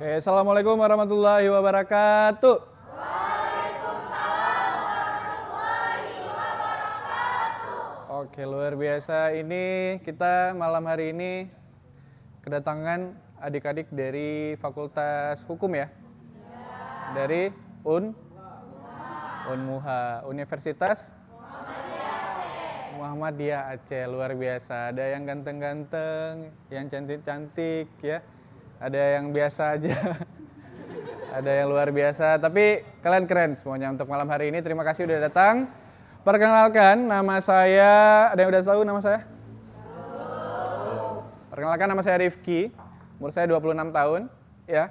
Oke, assalamualaikum warahmatullahi wabarakatuh. Oke, luar biasa. Ini kita malam hari ini kedatangan adik-adik dari Fakultas Hukum ya? Dari Unmuha, Universitas Muhammadiyah Aceh. Luar biasa. Ada yang ganteng-ganteng, yang cantik-cantik ya. Ada yang biasa aja. Ada yang luar biasa, tapi kalian keren semuanya untuk malam hari ini. Terima kasih udah datang. Perkenalkan, nama saya, ada yang udah tahu nama saya? Perkenalkan, nama saya Rifki, umur saya 26 tahun. Ya,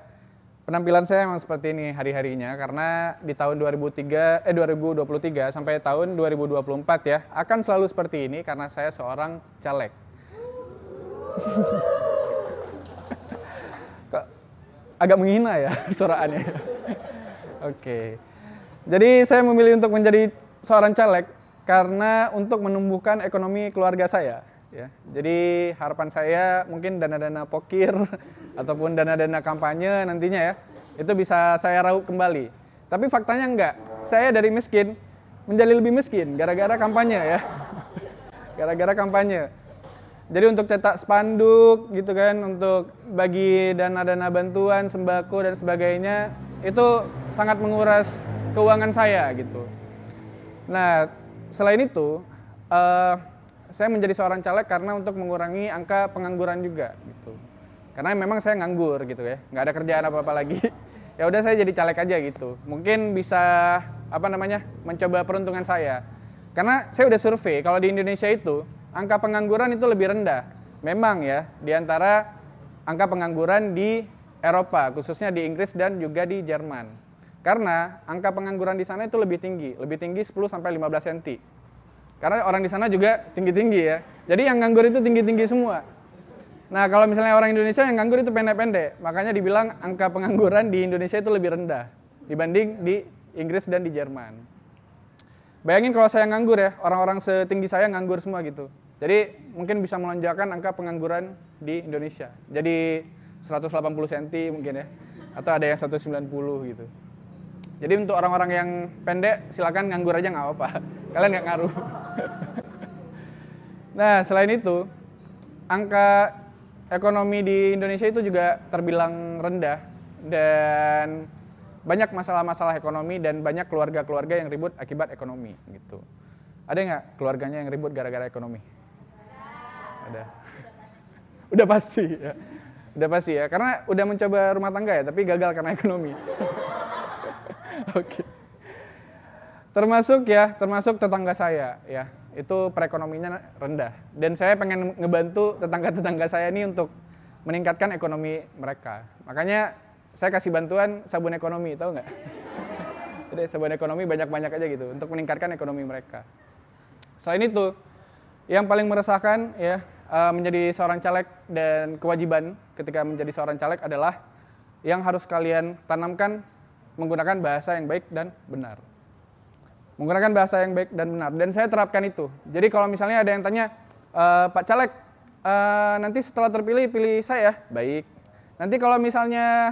penampilan saya memang seperti ini hari-harinya, karena di tahun 2023 sampai tahun 2024 ya, akan selalu seperti ini karena saya seorang caleg. Agak menghina ya suaraannya. Oke. Jadi saya memilih untuk menjadi seorang caleg karena untuk menumbuhkan ekonomi keluarga saya ya. Jadi harapan saya mungkin dana-dana pokir ataupun dana-dana kampanye nantinya ya, itu bisa saya raup kembali. Tapi faktanya enggak. Saya dari miskin menjadi lebih miskin gara-gara kampanye ya. Gara-gara kampanye. Jadi untuk cetak spanduk gitu kan, untuk bagi dana-dana bantuan, sembako dan sebagainya, itu sangat menguras keuangan saya gitu. Nah, selain itu, saya menjadi seorang caleg karena untuk mengurangi angka pengangguran juga gitu. Karena memang saya nganggur gitu ya, nggak ada kerjaan apa-apa lagi. Ya udah saya jadi caleg aja gitu. Mungkin bisa mencoba peruntungan saya. Karena saya udah survei kalau di Indonesia itu angka pengangguran itu lebih rendah. Memang ya, di antara angka pengangguran di Eropa, khususnya di Inggris dan juga di Jerman. Karena angka pengangguran di sana itu lebih tinggi 10 sampai 15 cm. Karena orang di sana juga tinggi-tinggi ya. Jadi yang nganggur itu tinggi-tinggi semua. Nah, kalau misalnya orang Indonesia yang nganggur itu pendek-pendek, makanya dibilang angka pengangguran di Indonesia itu lebih rendah dibanding di Inggris dan di Jerman. Bayangin kalau saya nganggur ya, orang-orang setinggi saya nganggur semua gitu. Jadi mungkin bisa melonjakkan angka pengangguran di Indonesia. Jadi 180 cm mungkin ya, atau ada yang 190 gitu. Jadi untuk orang-orang yang pendek silakan nganggur aja nggak apa-apa, kalian nggak ngaruh. Nah, selain itu, angka ekonomi di Indonesia itu juga terbilang rendah dan banyak masalah-masalah ekonomi dan banyak keluarga-keluarga yang ribut akibat ekonomi gitu. Ada nggak keluarganya yang ribut gara-gara ekonomi? Ada. Udah pasti ya. Udah pasti ya, karena udah mencoba rumah tangga ya, tapi gagal karena ekonomi. Oke. Termasuk tetangga saya ya. Itu perekonomiannya rendah dan saya pengen ngebantu tetangga-tetangga saya ini untuk meningkatkan ekonomi mereka. Makanya saya kasih bantuan sabun ekonomi, tahu nggak? Jadi sabun ekonomi banyak-banyak aja gitu untuk meningkatkan ekonomi mereka. Selain itu, yang paling meresahkan ya menjadi seorang caleg dan kewajiban ketika menjadi seorang caleg adalah yang harus kalian tanamkan menggunakan bahasa yang baik dan benar. Menggunakan bahasa yang baik dan benar. Dan saya terapkan itu. Jadi kalau misalnya ada yang tanya, Pak Caleg, nanti setelah terpilih, pilih saya, baik. Nanti kalau misalnya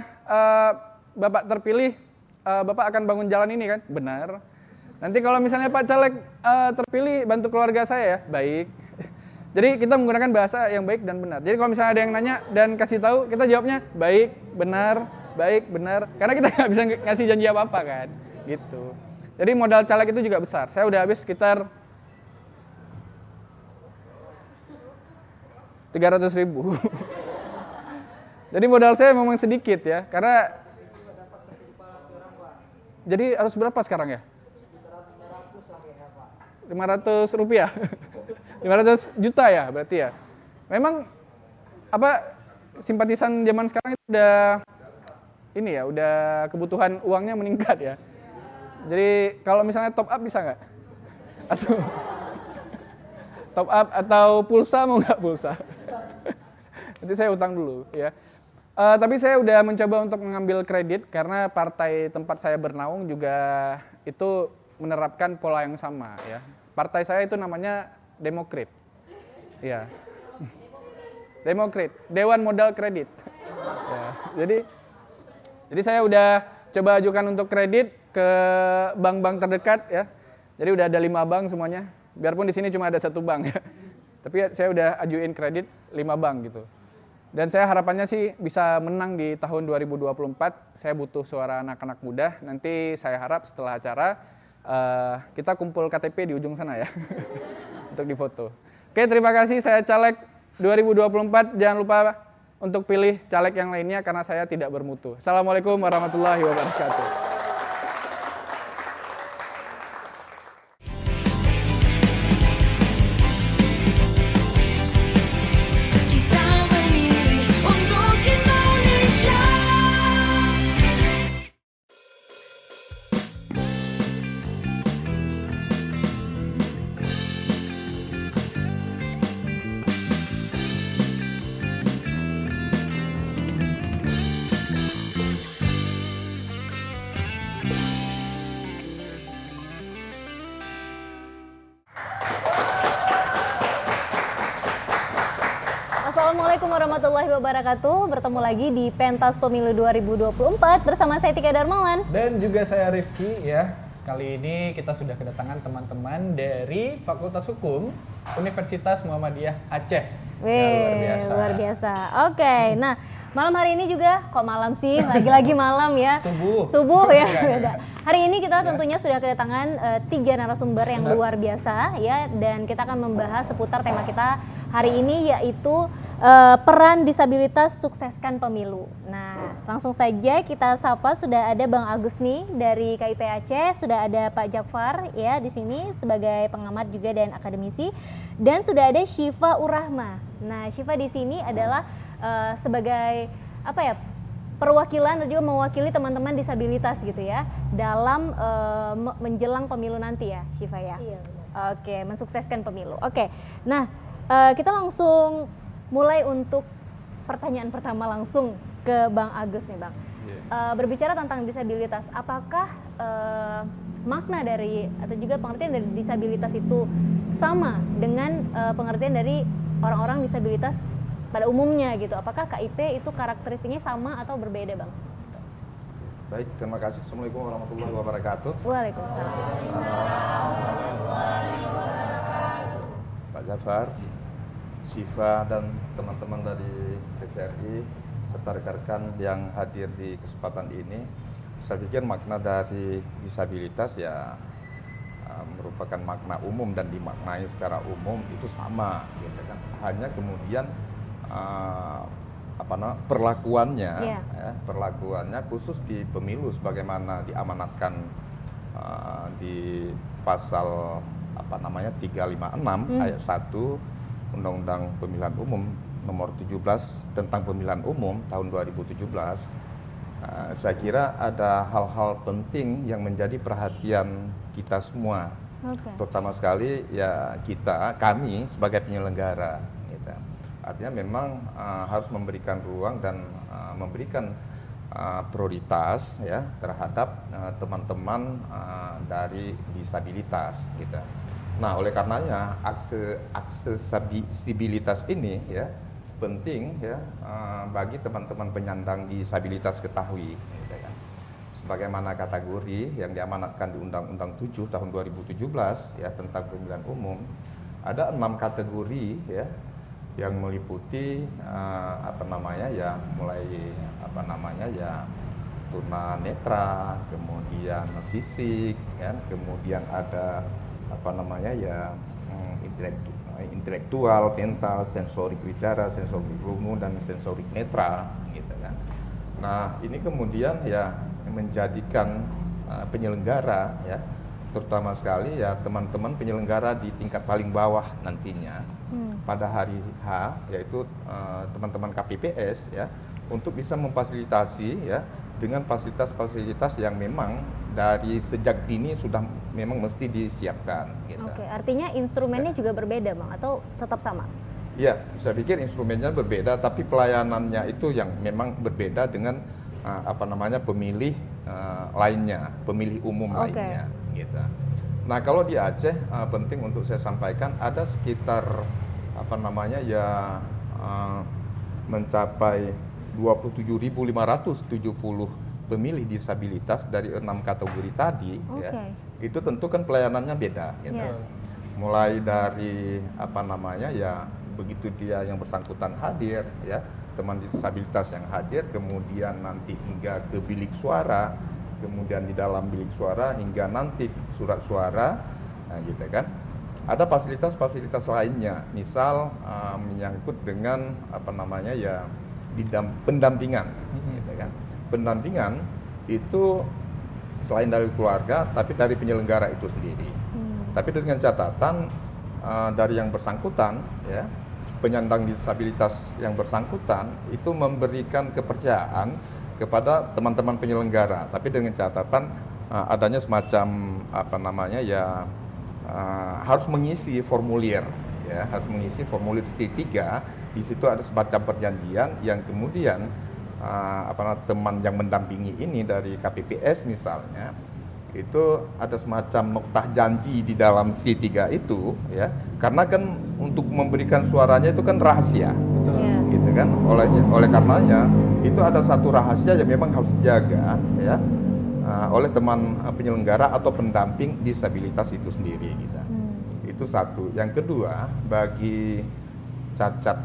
Bapak terpilih, Bapak akan bangun jalan ini kan, benar. Nanti kalau misalnya Pak Caleg terpilih, bantu keluarga saya ya, baik. Jadi kita menggunakan bahasa yang baik dan benar. Jadi kalau misalnya ada yang nanya dan kasih tahu, kita jawabnya baik, benar, baik, benar. Karena kita nggak bisa ngasih janji apa-apa kan, gitu. Jadi modal caleg itu juga besar. Saya udah habis sekitar 300.000. Jadi modal saya memang sedikit ya, karena jadi harus berapa sekarang ya? 500 rupiah. 500 juta ya berarti ya. Memang simpatisan zaman sekarang itu udah kebutuhan uangnya meningkat ya. Jadi kalau misalnya top up bisa nggak? Atau top up atau pulsa mau nggak pulsa? Nanti saya utang dulu ya. Tapi saya udah mencoba untuk mengambil kredit karena partai tempat saya bernaung juga itu menerapkan pola yang sama ya. Partai saya itu namanya Demokrat. Ya. Demokrat, Dewan Modal Kredit. Ya, jadi Jadi saya udah coba ajukan untuk kredit ke bank-bank terdekat ya. Jadi udah ada 5 bank semuanya. Biarpun di sini cuma ada 1 bank ya. Tapi saya udah ajuin kredit 5 bank gitu. Dan saya harapannya sih bisa menang di tahun 2024. Saya butuh suara anak-anak muda. Nanti saya harap setelah acara kita kumpul KTP di ujung sana ya. Untuk difoto. Oke, terima kasih. Saya caleg 2024. Jangan lupa untuk pilih caleg yang lainnya karena saya tidak bermutu. Assalamualaikum warahmatullahi wabarakatuh. Kita memilih untuk Indonesia. Assalamualaikum warahmatullahi wabarakatuh. Bertemu lagi di Pentas Pemilu 2024 bersama saya Tika Darmawan. Dan juga saya Rifki ya. Kali ini kita sudah kedatangan teman-teman dari Fakultas Hukum Universitas Muhammadiyah Aceh. Ya, Luar biasa. Oke, nah malam hari ini juga, kok malam sih? Lagi-lagi malam ya. Subuh ya, beda. Hari ini kita tentunya sudah kedatangan 3 narasumber yang luar biasa ya, dan kita akan membahas seputar tema kita hari ini yaitu peran disabilitas sukseskan pemilu. Nah, langsung saja kita sapa, sudah ada Bang Agus nih dari KIP Aceh, sudah ada Pak Jakfar ya di sini sebagai pengamat juga dan akademisi, dan sudah ada Syifa Urahma. Nah, Syifa di sini adalah sebagai apa ya, perwakilan dan juga mewakili teman-teman disabilitas gitu ya dalam menjelang pemilu nanti ya, Syifa ya. Iya. Oke, mensukseskan pemilu. Oke, nah kita langsung mulai untuk pertanyaan pertama langsung ke Bang Agus nih Bang. Berbicara tentang disabilitas, apakah makna dari atau juga pengertian dari disabilitas itu sama dengan pengertian dari orang-orang disabilitas pada umumnya gitu? Apakah KIP itu karakteristiknya sama atau berbeda Bang? Baik, terima kasih. Assalamualaikum warahmatullahi wabarakatuh. Waalaikumsalam. Pak Jafar, Syifa dan teman-teman dari TVRI serta rekan-rekan yang hadir di kesempatan ini, saya pikir makna dari disabilitas ya merupakan makna umum dan dimaknai secara umum itu sama, gitu kan. Hanya kemudian perlakuannya, ya, perlakuannya khusus di pemilu sebagaimana diamanatkan di pasal 356 ayat 1 Undang-Undang Pemilihan Umum nomor 17 tentang pemilihan umum tahun 2017. Saya kira ada hal-hal penting yang menjadi perhatian kita semua, terutama sekali ya kami sebagai penyelenggara gitu. Artinya memang harus memberikan ruang dan memberikan prioritas ya terhadap teman-teman dari disabilitas gitu. Nah, oleh karenanya aksesibilitas ini ya penting ya bagi teman-teman penyandang disabilitas ketahui gitu kan. Sebagaimana kategori yang diamanatkan di Undang-Undang 7 tahun 2017 ya tentang pemilihan umum, ada 6 kategori ya yang meliputi mulai tunanetra, kemudian fisik ya, kemudian ada intelektual, mental, sensorik wicara, sensorik rungu, dan sensorik netral gitu kan. Nah, ini kemudian ya menjadikan penyelenggara ya terutama sekali ya teman-teman penyelenggara di tingkat paling bawah nantinya pada hari H, yaitu teman-teman KPPS ya, untuk bisa memfasilitasi ya dengan fasilitas-fasilitas yang memang dari sejak dini sudah memang mesti disiapkan gitu. Oke, artinya instrumennya juga berbeda Bang atau tetap sama? Iya, saya pikir instrumennya berbeda, tapi pelayanannya itu yang memang berbeda dengan pemilih lainnya, pemilih umum lainnya gitu. Nah, kalau di Aceh penting untuk saya sampaikan ada sekitar mencapai 27.570 pemilih disabilitas dari 6 kategori tadi, ya, Oke. itu tentu kan pelayanannya beda. Gitu. Iya. Mulai dari apa namanya ya, begitu dia yang bersangkutan hadir, ya, teman disabilitas yang hadir, kemudian nanti hingga ke bilik suara, kemudian di dalam bilik suara hingga nanti surat suara, nah, gitu kan. Ada fasilitas-fasilitas lainnya, misal menyangkut dengan apa namanya ya, pendampingan, gitu kan. Pendampingan itu selain dari keluarga, tapi dari penyelenggara itu sendiri. Tapi dengan catatan dari yang bersangkutan, ya, penyandang disabilitas yang bersangkutan itu memberikan kepercayaan kepada teman-teman penyelenggara, tapi dengan catatan adanya semacam apa namanya ya, harus mengisi formulir, ya, harus mengisi formulir C3. Di situ ada semacam perjanjian yang kemudian teman yang mendampingi ini dari KPPS misalnya, itu ada semacam noktah janji di dalam C3 itu, ya, karena kan untuk memberikan suaranya itu kan rahasia, Iya. gitu kan. Oleh karenanya itu ada satu rahasia yang memang harus dijaga, ya, oleh teman penyelenggara atau pendamping disabilitas itu sendiri, gitu. Itu satu. Yang kedua, bagi cacat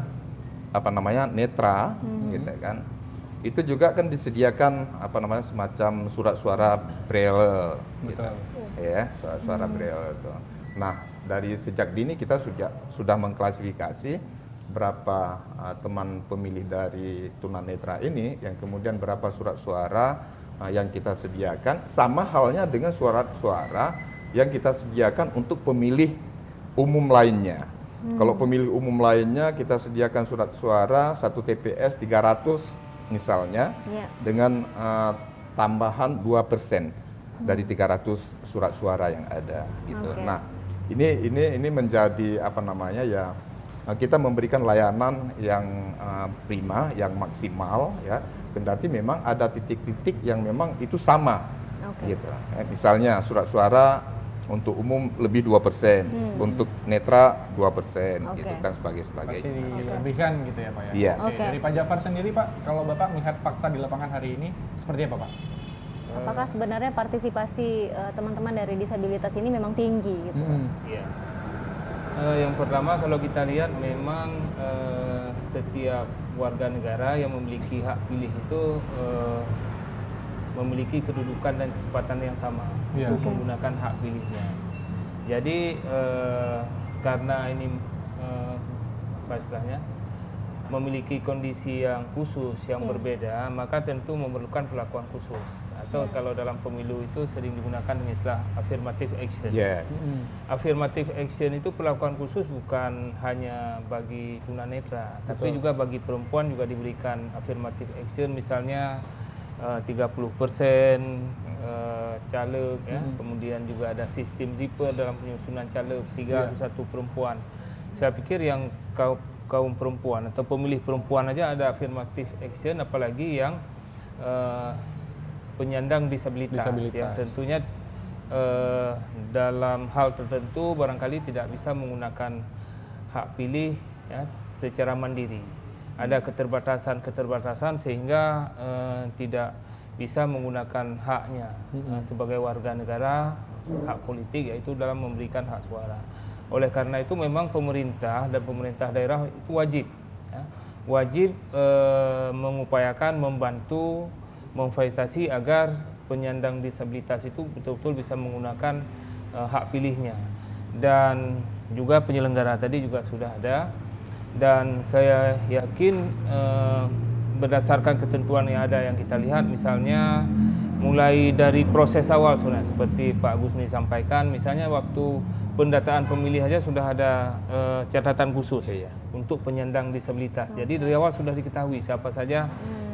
apa namanya netra, gitu kan, itu juga kan disediakan apa namanya semacam surat suara braille, gitu. Ya, surat suara braille itu. Nah, dari sejak dini kita sudah mengklasifikasi berapa teman pemilih dari tunanetra ini, yang kemudian berapa surat suara yang kita sediakan, sama halnya dengan surat suara yang kita sediakan untuk pemilih umum lainnya. Kalau pemilih umum lainnya kita sediakan surat suara 1 TPS 300 misalnya, Iya. dengan tambahan 2% dari 300 surat suara yang ada, gitu. Oke. Nah, ini menjadi apa namanya ya, kita memberikan layanan yang prima, yang maksimal, ya. Kendati memang ada titik-titik yang memang itu sama, Oke. gitu. Misalnya surat suara untuk umum lebih 2%, untuk netra 2%, gitu, Oke. dan Masih sebagainya. dilebihkan gitu ya Pak ya? Iya. Oke. Oke. Dari Pak Jafar sendiri Pak, kalau Bapak melihat fakta di lapangan hari ini seperti apa Pak? Apakah sebenarnya partisipasi teman-teman dari disabilitas ini memang tinggi gitu? Iya. Yang pertama kalau kita lihat memang setiap warga negara yang memiliki hak pilih itu memiliki kedudukan dan kesempatan yang sama Iya. untuk menggunakan hak pilihnya. Jadi karena ini apa istilahnya, memiliki kondisi yang khusus, yang Iya. berbeda, maka tentu memerlukan perlakuan khusus. Atau kalau dalam pemilu itu sering digunakan dengan istilah affirmative action. Yes. Affirmative action itu perlakuan khusus bukan hanya bagi tunanetra, tapi juga bagi perempuan juga diberikan affirmative action, misalnya 30% caleg, ya. Kemudian juga ada sistem zipper dalam penyusunan caleg, 3 1 perempuan. Saya pikir yang kaum perempuan atau pemilih perempuan aja ada affirmative action, apalagi yang penyandang disabilitas. Ya, tentunya dalam hal tertentu barangkali tidak bisa menggunakan hak pilih, ya, secara mandiri. Ada keterbatasan sehingga tidak bisa menggunakan haknya sebagai warga negara, hak politik, yaitu dalam memberikan hak suara. Oleh karena itu memang pemerintah dan pemerintah daerah itu wajib, ya, wajib mengupayakan, membantu, memfasilitasi agar penyandang disabilitas itu betul-betul bisa menggunakan hak pilihnya. Dan juga penyelenggara tadi juga sudah ada, dan saya yakin berdasarkan ketentuan yang ada yang kita lihat, misalnya mulai dari proses awal sebenarnya seperti Pak Gusni sampaikan, misalnya waktu pendataan pemilih aja sudah ada catatan khusus untuk penyandang disabilitas. Jadi dari awal sudah diketahui siapa saja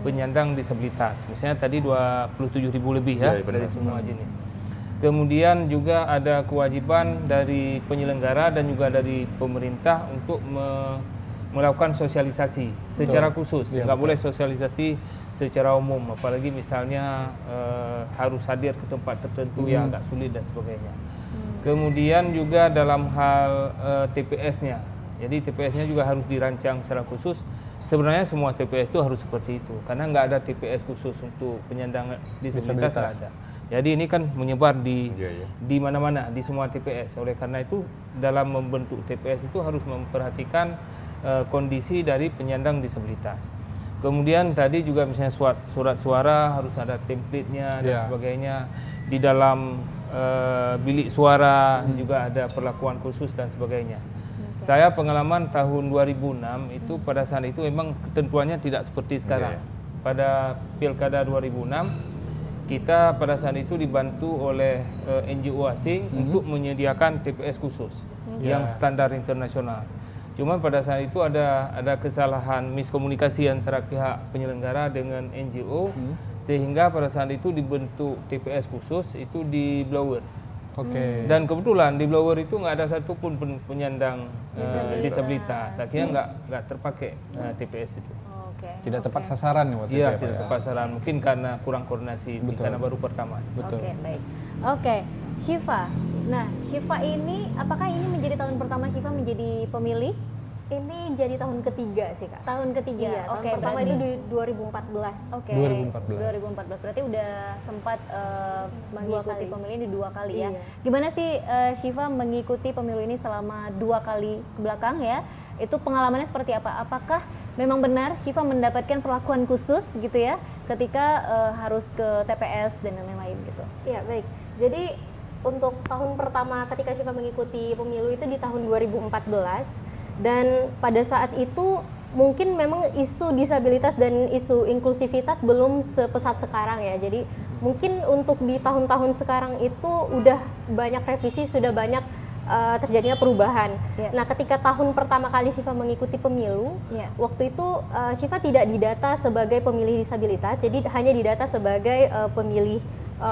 penyandang disabilitas. Misalnya tadi 27.000 lebih, ya, dari semua jenis. Kemudian juga ada kewajiban dari penyelenggara dan juga dari pemerintah untuk melakukan sosialisasi secara khusus. Nggak boleh sosialisasi secara umum, apalagi misalnya harus hadir ke tempat tertentu yang agak sulit dan sebagainya. Kemudian juga dalam hal TPS-nya, jadi TPS-nya juga harus dirancang secara khusus sebenarnya semua TPS itu harus seperti itu, karena nggak ada TPS khusus untuk penyandang disabilitas, nggak ada. Jadi ini kan menyebar di mana-mana, di semua TPS. Oleh karena itu dalam membentuk TPS itu harus memperhatikan kondisi dari penyandang disabilitas. Kemudian tadi juga misalnya surat suara harus ada template-nya dan sebagainya. Di dalam bilik suara juga ada perlakuan khusus dan sebagainya. Saya pengalaman tahun 2006 itu pada saat itu memang ketentuannya tidak seperti sekarang. Pada Pilkada 2006 kita pada saat itu dibantu oleh NGO asing untuk menyediakan TPS khusus yang standar internasional. Cuma pada saat itu ada kesalahan miskomunikasi antara pihak penyelenggara dengan NGO, sehingga pada saat itu dibentuk TPS khusus itu di Blower. Dan kebetulan di Blower itu nggak ada satupun penyandang disabilitas. Akhirnya nggak terpakai TPS itu. Tidak tepat sasaran waktu itu Iya, ya, Pak, tidak tepat sasaran. Mungkin karena kurang koordinasi, karena baru pertama. Betul. Oke, baik. Oke, Syifa. Nah, Syifa ini, apakah ini menjadi tahun pertama Syifa menjadi pemilih? Ini jadi tahun ketiga sih, Kak. Tahun ketiga. Iya, Oke, tahun pertama berarti itu di 2014. Oke. 2014. 2014. Berarti udah sempat mengikuti kali. pemilu ini 2 kali ya. Iya. Gimana sih Syifa mengikuti pemilu ini selama 2 kali ke belakang ya? Itu pengalamannya seperti apa? Apakah memang benar Syifa mendapatkan perlakuan khusus gitu ya ketika harus ke TPS dan lain-lain gitu? Iya, baik. Jadi untuk tahun pertama ketika Syifa mengikuti pemilu itu di tahun 2014, dan pada saat itu mungkin memang isu disabilitas dan isu inklusivitas belum sepesat sekarang ya. Jadi mungkin untuk di tahun-tahun sekarang itu udah banyak revisi, sudah banyak terjadinya perubahan. Nah, ketika tahun pertama kali Syifa mengikuti pemilu, waktu itu Syifa tidak didata sebagai pemilih disabilitas, jadi hanya didata sebagai pemilih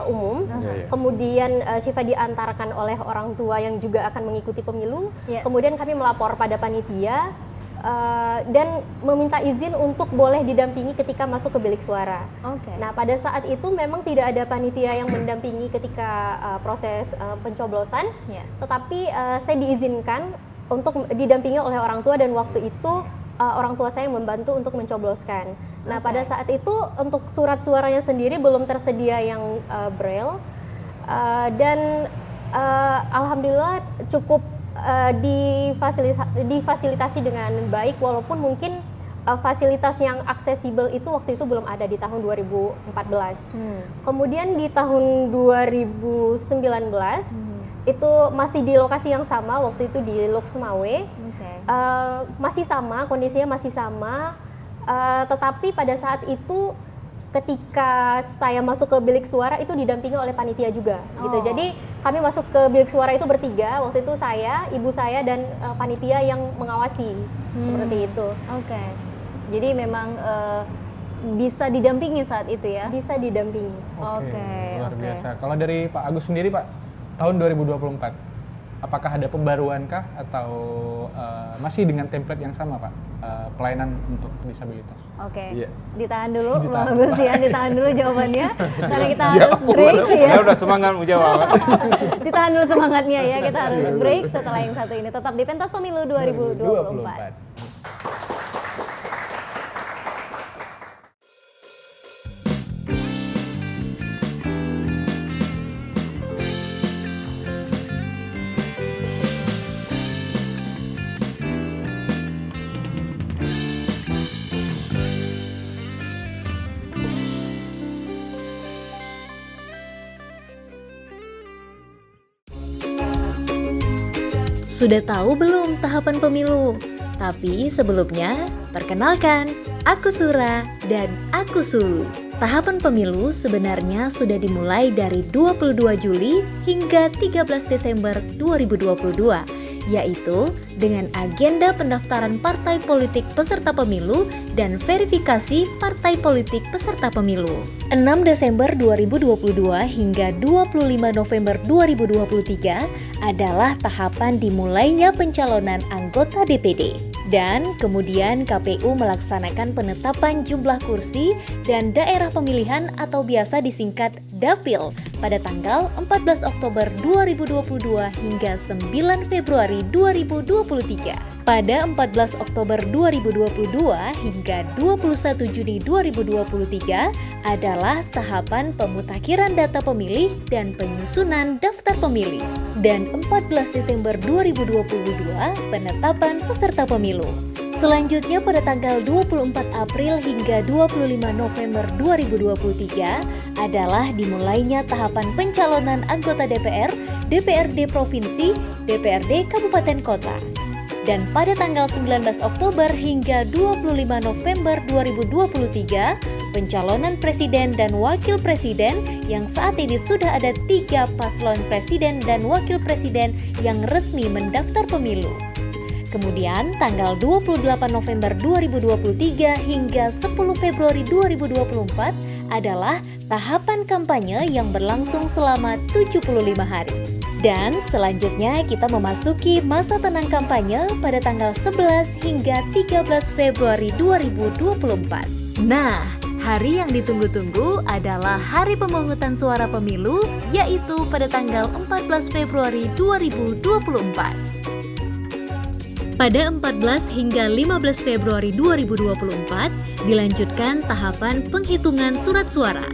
umum. Kemudian Syifa diantarkan oleh orang tua yang juga akan mengikuti pemilu. Kemudian kami melapor pada panitia dan meminta izin untuk boleh didampingi ketika masuk ke bilik suara. Nah, pada saat itu memang tidak ada panitia yang mendampingi ketika proses pencoblosan, tetapi saya diizinkan untuk didampingi oleh orang tua, dan waktu itu orang tua saya membantu untuk mencobloskan. Nah, pada saat itu untuk surat suaranya sendiri belum tersedia yang braille, dan alhamdulillah cukup difasilitasi dengan baik, walaupun mungkin fasilitas yang aksesibel itu waktu itu belum ada di tahun 2014. Kemudian di tahun 2019 itu masih di lokasi yang sama, waktu itu di Loksmawe. Masih sama, kondisinya masih sama, tetapi pada saat itu ketika saya masuk ke bilik suara itu didampingi oleh panitia juga gitu. Jadi kami masuk ke bilik suara itu bertiga, waktu itu saya, ibu saya, dan panitia yang mengawasi seperti itu. Jadi memang bisa didampingi saat itu ya? Bisa didampingi. Luar biasa. Kalau dari Pak Agus sendiri, Pak, tahun 2024, apakah ada pembaruan kah atau masih dengan template yang sama, Pak, pelayanan untuk disabilitas? Ditahan dulu, Pak Agus ya, ditahan dulu jawabannya karena kita harus break ya. Dia udah semangat mau jawab. Ditahan dulu semangatnya ya, kita harus break setelah yang satu ini. Tetap di Pentas Pemilu 2024. Sudah tahu belum tahapan pemilu? Tapi sebelumnya, perkenalkan, aku Sura dan aku Sulu. Tahapan pemilu sebenarnya sudah dimulai dari 22 Juli hingga 13 Desember 2022, yaitu dengan agenda pendaftaran partai politik peserta pemilu dan verifikasi partai politik peserta pemilu. 6 Desember 2022 hingga 25 November 2023 adalah tahapan dimulainya pencalonan anggota DPD. Dan kemudian KPU melaksanakan penetapan jumlah kursi dan daerah pemilihan atau biasa disingkat Dapil pada tanggal 14 Oktober 2022 hingga 9 Februari 2023. Pada 14 Oktober 2022 hingga 21 Juni 2023 adalah tahapan pemutakhiran data pemilih dan penyusunan daftar pemilih. Dan 14 Desember 2022 penetapan peserta pemilu. Selanjutnya pada tanggal 24 April hingga 25 November 2023 adalah dimulainya tahapan pencalonan anggota DPR, DPRD Provinsi, DPRD Kabupaten Kota. Dan pada tanggal 19 Oktober hingga 25 November 2023, pencalonan presiden dan wakil presiden yang saat ini sudah ada 3 paslon presiden dan wakil presiden yang resmi mendaftar pemilu. Kemudian tanggal 28 November 2023 hingga 10 Februari 2024 adalah tahapan kampanye yang berlangsung selama 75 hari. Dan selanjutnya kita memasuki masa tenang kampanye pada tanggal 11 hingga 13 Februari 2024. Nah, hari yang ditunggu-tunggu adalah hari pemungutan suara pemilu, yaitu pada tanggal 14 Februari 2024. Pada 14 hingga 15 Februari 2024 dilanjutkan tahapan penghitungan surat suara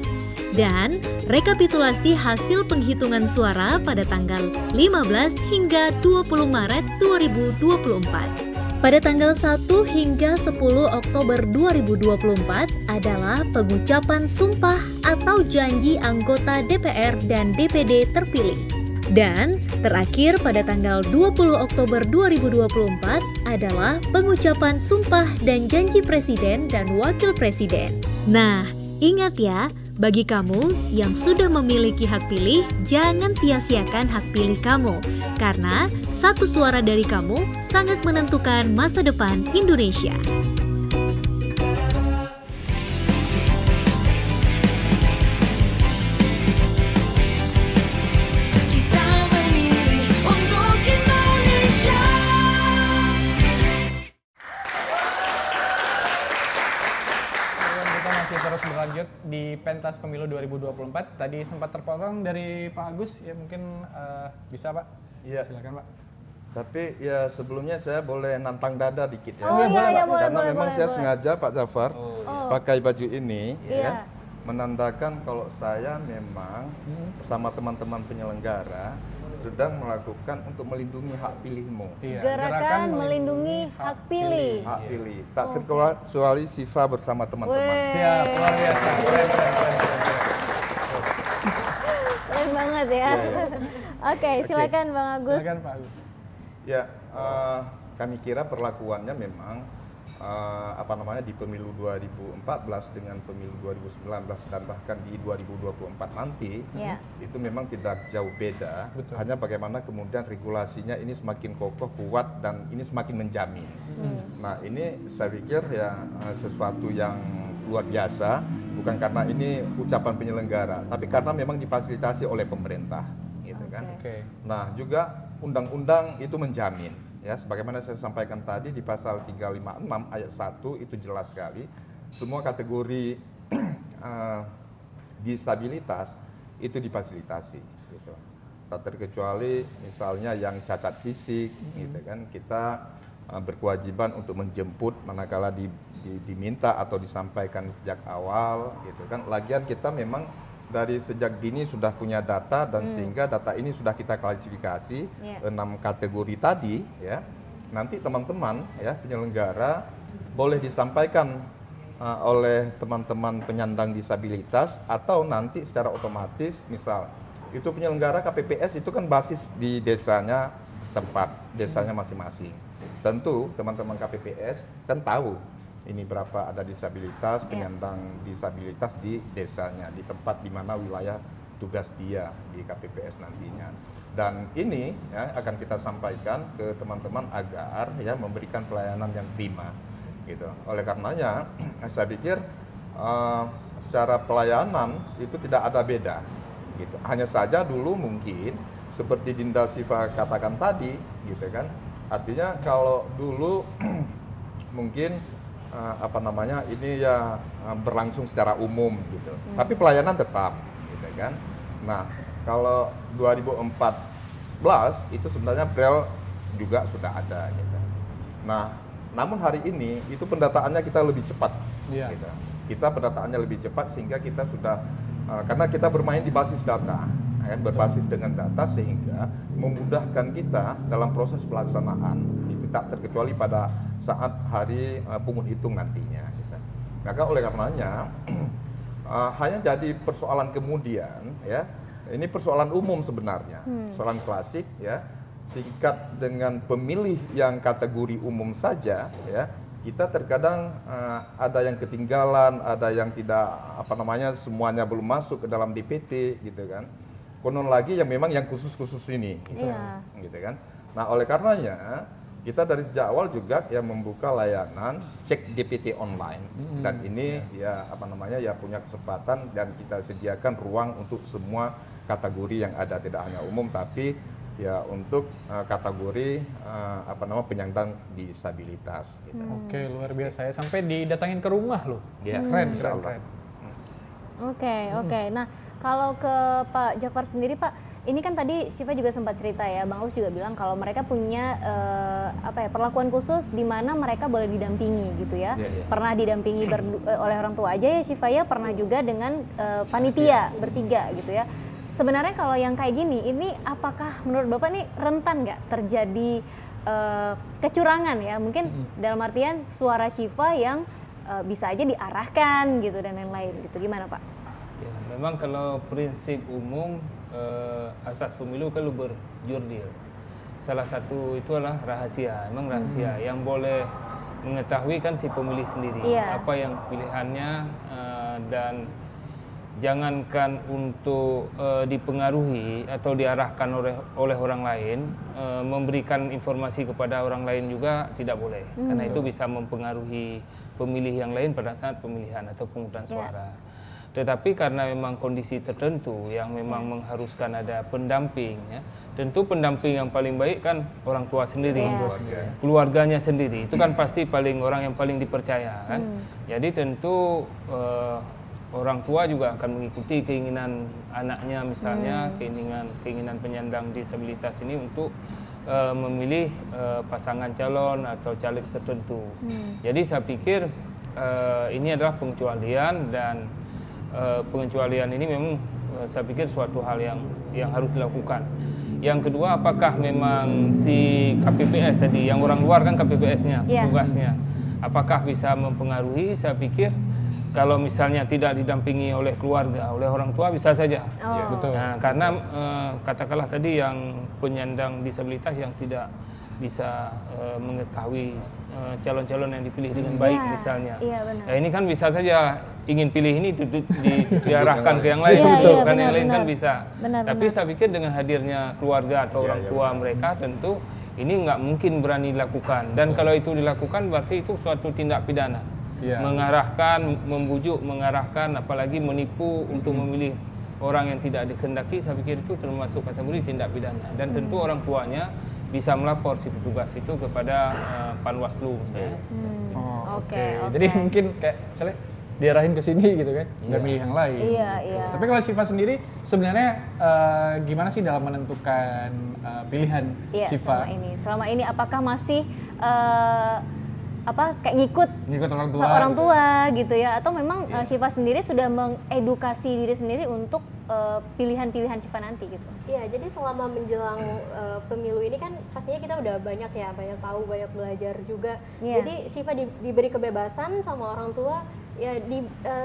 dan rekapitulasi hasil penghitungan suara pada tanggal 15 hingga 20 Maret 2024. Pada tanggal 1 hingga 10 Oktober 2024 adalah pengucapan sumpah atau janji anggota DPR dan DPD terpilih. Dan terakhir pada tanggal 20 Oktober 2024 adalah pengucapan sumpah dan janji presiden dan wakil presiden. Nah, ingat ya, bagi kamu yang sudah memiliki hak pilih, jangan sia-siakan hak pilih kamu. Karena satu suara dari kamu sangat menentukan masa depan Indonesia. Terus berlanjut di pentas pemilu 2024. Tadi sempat terpotong dari Pak Agus, ya mungkin bisa Pak? Iya. Silakan Pak. Tapi ya sebelumnya saya boleh nantang dada dikit ya. Oh iya, boleh, Karena memang saya boleh. sengaja Pak Jafar pakai baju ini Iya. ya, menandakan kalau saya memang bersama teman-teman penyelenggara sedang melakukan untuk melindungi hak pilihmu. Iya, Gerakan melindungi hak pilih. Hak pilih. Tak terkecuali Siva bersama teman-teman. Weh. Siap, luar biasa. Keren. Keren banget ya. Iya, iya. Oke, silakan Bang Agus. Silakan Pak Agus. Ya, kami kira perlakuannya memang di pemilu 2014 dengan pemilu 2019 dan bahkan di 2024 nanti Ya. itu memang tidak jauh beda. Betul. Hanya bagaimana kemudian regulasinya ini semakin kokoh, kuat dan ini semakin menjamin. Nah, ini saya pikir ya sesuatu yang luar biasa, bukan karena ini ucapan penyelenggara, tapi karena memang difasilitasi oleh pemerintah, gitu kan. Oke. Nah, juga undang-undang itu menjamin, ya, sebagaimana saya sampaikan tadi di pasal 356 ayat 1 itu jelas sekali, semua kategori disabilitas itu difasilitasi, gitu. Tak terkecuali misalnya yang cacat fisik, gitu kan, kita berkewajiban untuk menjemput manakala diminta atau disampaikan sejak awal, gitu kan. Lagian kita memang dari sejak dini sudah punya data dan sehingga data ini sudah kita klasifikasi 6 kategori tadi, ya. Nanti teman-teman ya penyelenggara boleh disampaikan oleh teman-teman penyandang disabilitas atau nanti secara otomatis misal itu penyelenggara KPPS itu kan basis di desanya setempat, desanya masing-masing. Tentu teman-teman KPPS kan tahu ini berapa ada disabilitas, penyandang disabilitas di desanya, di tempat di mana wilayah tugas dia di KPPS nantinya. Dan ini ya, akan kita sampaikan ke teman-teman agar ya memberikan pelayanan yang prima, gitu. Oleh karenanya, saya pikir secara pelayanan itu tidak ada beda, gitu. Hanya saja dulu mungkin seperti Dinda Siva katakan tadi, gitu kan. Artinya kalau dulu mungkin ini ya berlangsung secara umum gitu. Tapi pelayanan tetap gitu kan. Nah, kalau 2014 itu sebenarnya Braille juga sudah ada gitu. Nah, namun hari ini itu pendataannya kita lebih cepat. Iya. Gitu. Kita pendataannya lebih cepat sehingga kita sudah karena kita bermain di basis data, berbasis dengan data sehingga memudahkan kita dalam proses pelaksanaan. Itu tak terkecuali pada saat hari pungut hitung nantinya. Gitu. Maka oleh karenanya hanya jadi persoalan kemudian, ya. Ini persoalan umum sebenarnya, persoalan klasik, ya. Tingkat dengan pemilih yang kategori umum saja, ya. Kita terkadang ada yang ketinggalan, ada yang tidak semuanya belum masuk ke dalam DPT, gitu kan. Konon lagi yang memang yang khusus-khusus ini, gitu kan. Nah, oleh karenanya kita dari sejak awal juga yang membuka layanan cek DPT online dan ini ya punya kesempatan dan kita sediakan ruang untuk semua kategori yang ada, tidak hanya umum tapi ya untuk kategori penyandang disabilitas. Gitu. Oke, luar biasa ya, sampai didatangin ke rumah loh. Ya, Keren, insya keren, Allah. keren. Oke. Nah, kalau ke Pak Jafar sendiri, Pak, ini kan tadi Syifa juga sempat cerita ya, Bang Us juga bilang kalau mereka punya perlakuan khusus di mana mereka boleh didampingi gitu ya. Pernah didampingi oleh orang tua aja ya Syifa ya, pernah juga dengan panitia bertiga gitu ya. Sebenarnya kalau yang kayak gini, ini apakah menurut Bapak nih rentan nggak terjadi kecurangan ya? Mungkin dalam artian suara Syifa yang bisa aja diarahkan gitu dan lain-lain gitu. Gimana Pak? Ya, memang kalau prinsip umum asas pemilu kan berjurdil. Salah satu itu adalah rahasia. Memang rahasia yang boleh mengetahui kan si pemilih sendiri apa yang pilihannya dan jangankan untuk dipengaruhi atau diarahkan oleh orang lain, memberikan informasi kepada orang lain juga tidak boleh, karena itu bisa mempengaruhi pemilih yang lain pada saat pemilihan atau pemungutan suara. Tetapi karena memang kondisi tertentu yang memang mengharuskan ada pendamping, ya, tentu pendamping yang paling baik kan orang tua sendiri, keluarganya sendiri, itu kan pasti orang yang paling dipercaya kan. Jadi tentu orang tua juga akan mengikuti keinginan anaknya misalnya, keinginan penyandang disabilitas ini untuk memilih pasangan calon atau caleg tertentu. Jadi saya pikir ini adalah pengecualian dan pengecualian ini memang saya pikir suatu hal yang harus dilakukan. Yang kedua, apakah memang si KPPS tadi, yang orang luar kan KPPS-nya, tugasnya, apakah bisa mempengaruhi? Saya pikir kalau misalnya tidak didampingi oleh keluarga, oleh orang tua bisa saja. Betul. Nah, karena katakanlah tadi yang penyandang disabilitas yang tidak bisa mengetahui calon-calon yang dipilih dengan baik misalnya. Nah, ini kan bisa saja ingin pilih ini diarahkan ke yang lain, kan yang lain kan bisa. Tapi saya pikir dengan hadirnya keluarga atau orang tua mereka tentu ini nggak mungkin berani dilakukan. Dan kalau itu dilakukan berarti itu suatu tindak pidana. Mengarahkan, membujuk, mengarahkan, apalagi menipu untuk memilih orang yang tidak dikehendaki, saya pikir itu termasuk kategori tindak pidana. Dan tentu orang tuanya bisa melapor si petugas itu kepada Panwaslu misalnya. Jadi mungkin kayak misalnya diarahin ke sini gitu kan, nggak milih yang lain. Tapi kalau Syifa sendiri sebenarnya gimana sih dalam menentukan pilihan Syifa? Selama ini apakah masih kayak ngikut orang tua gitu ya, atau memang Syifa sendiri sudah mengedukasi diri sendiri untuk pilihan-pilihan Syifa nanti gitu? Iya, jadi selama menjelang pemilu ini kan pastinya kita udah banyak tahu, banyak belajar juga. Jadi Syifa diberi kebebasan sama orang tua, ya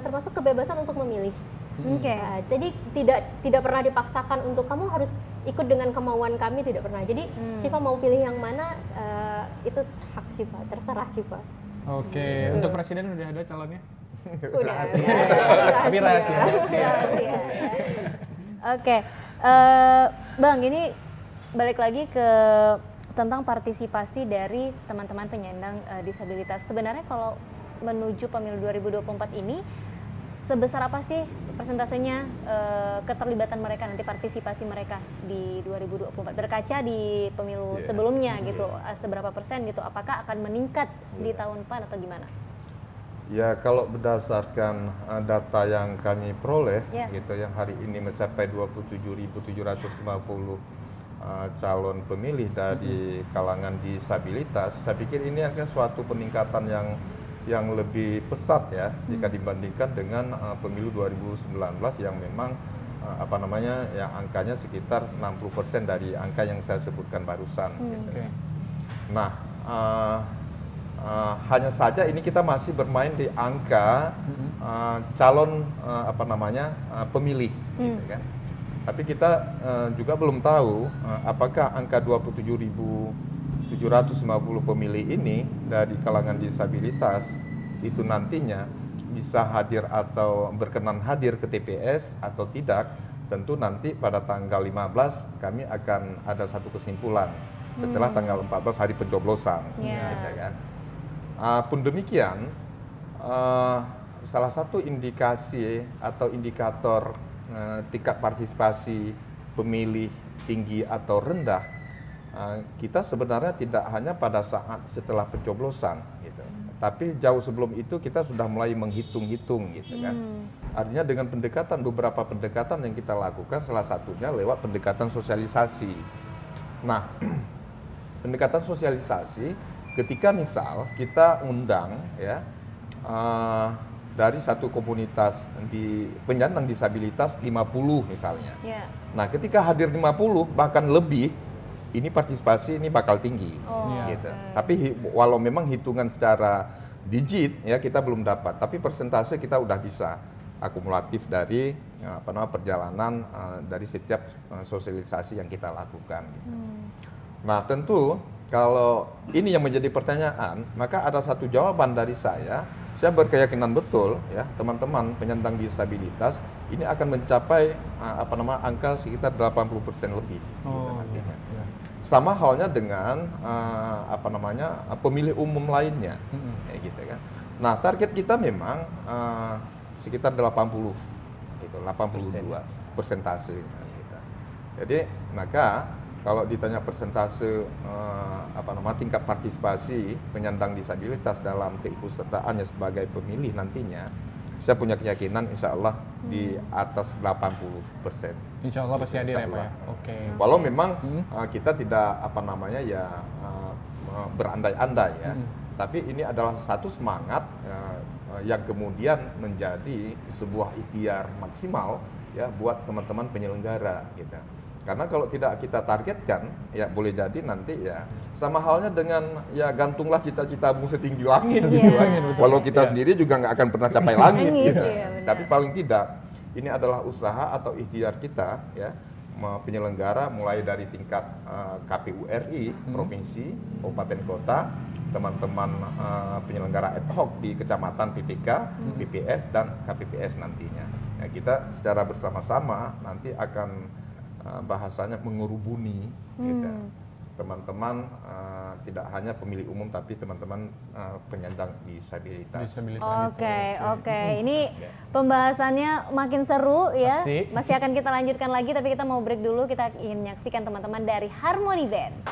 termasuk kebebasan untuk memilih. Jadi tidak pernah dipaksakan untuk kamu harus ikut dengan kemauan kami, tidak pernah. Jadi Syifa mau pilih yang mana itu hak Syifa, terserah Syifa. Untuk presiden udah ada calonnya? Udah. Tapi rahasia. Bang, ini balik lagi ke tentang partisipasi dari teman-teman penyandang disabilitas. Sebenarnya kalau menuju pemilu 2024 ini sebesar apa sih persentasenya keterlibatan mereka nanti, partisipasi mereka di 2024 berkaca di pemilu sebelumnya gitu, seberapa persen gitu, apakah akan meningkat di tahun depan atau gimana? Ya, kalau berdasarkan data yang kami peroleh gitu, yang hari ini mencapai 27.750 calon pemilih dari kalangan disabilitas, saya pikir ini akan suatu peningkatan yang lebih pesat ya jika dibandingkan dengan pemilu 2019 yang memang yang angkanya sekitar 60% dari angka yang saya sebutkan barusan. Gitu. Nah, hanya saja ini kita masih bermain di angka calon pemilih, gitu kan. Tapi kita juga belum tahu apakah angka 27.750 pemilih ini dari kalangan disabilitas itu nantinya bisa hadir atau berkenan hadir ke TPS atau tidak. Tentu nanti pada tanggal 15 kami akan ada satu kesimpulan setelah tanggal 14 hari pencoblosan. Gitu kan. Pun demikian, salah satu indikasi atau indikator tingkat partisipasi pemilih tinggi atau rendah, kita sebenarnya tidak hanya pada saat setelah pencoblosan, gitu. Tapi jauh sebelum itu kita sudah mulai menghitung-hitung, gitu kan. Artinya dengan beberapa pendekatan yang kita lakukan, salah satunya lewat pendekatan sosialisasi. Nah, pendekatan sosialisasi ketika misal kita undang ya dari satu komunitas di penyandang disabilitas 50 misalnya. Nah, ketika hadir 50 bahkan lebih, ini partisipasi ini bakal tinggi. Gitu. Tapi walau memang hitungan secara digit ya kita belum dapat, tapi persentase kita udah bisa akumulatif dari perjalanan dari setiap sosialisasi yang kita lakukan. Gitu. Nah, tentu kalau ini yang menjadi pertanyaan, maka ada satu jawaban dari saya. Saya berkeyakinan betul ya teman-teman penyandang disabilitas ini akan mencapai angka sekitar 80% lebih gitu nantinya. Sama halnya dengan pemilih umum lainnya, kayak gitu kan. Nah, target kita memang sekitar 80 gitu, 82 persentase gitu. Jadi maka kalau ditanya persentase tingkat partisipasi penyandang disabilitas dalam keikutsertaannya sebagai pemilih nantinya, saya punya keyakinan insya Allah di atas 80%. Insya Allah pasti hadir ya Pak ya? Oke. Walau memang kita tidak berandai-andai ya, tapi ini adalah satu semangat yang kemudian menjadi sebuah ikhtiar maksimal ya buat teman-teman penyelenggara gitu. Karena kalau tidak kita targetkan, ya boleh jadi nanti ya sama halnya dengan ya gantunglah cita-citamu setinggi langit gitu. Walau kita sendiri juga nggak akan pernah capai langit gitu. Tapi paling tidak ini adalah usaha atau ikhtiar kita ya penyelenggara mulai dari tingkat KPU RI, provinsi, kabupaten kota, teman-teman penyelenggara ad hoc di kecamatan, PPK, BPS dan KPPS nantinya. Ya, kita secara bersama-sama nanti akan bahasanya mengurubuni gitu. Teman-teman tidak hanya pemilih umum tapi teman-teman penyandang disabilitas. Oke. Ini pembahasannya makin seru ya. Masih akan kita lanjutkan lagi tapi kita mau break dulu. Kita ingin menyaksikan teman-teman dari Harmony Band.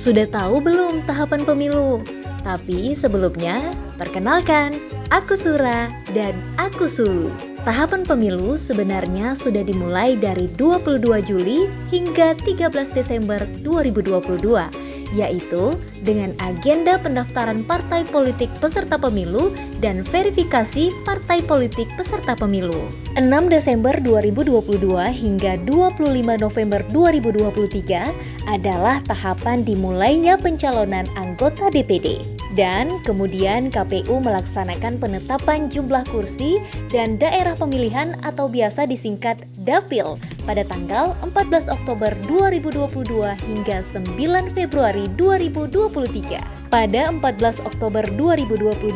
Sudah tahu belum tahapan pemilu? Tapi sebelumnya, perkenalkan, aku Sura dan aku Sulu. Tahapan pemilu sebenarnya sudah dimulai dari 22 Juli hingga 13 Desember 2022, yaitu dengan agenda pendaftaran partai politik peserta pemilu dan verifikasi partai politik peserta pemilu. 6 Desember 2022 hingga 25 November 2023 adalah tahapan dimulainya pencalonan anggota DPD. Dan kemudian KPU melaksanakan penetapan jumlah kursi dan daerah pemilihan atau biasa disingkat Dapil pada tanggal 14 Oktober 2022 hingga 9 Februari 2023. Pada 14 Oktober 2022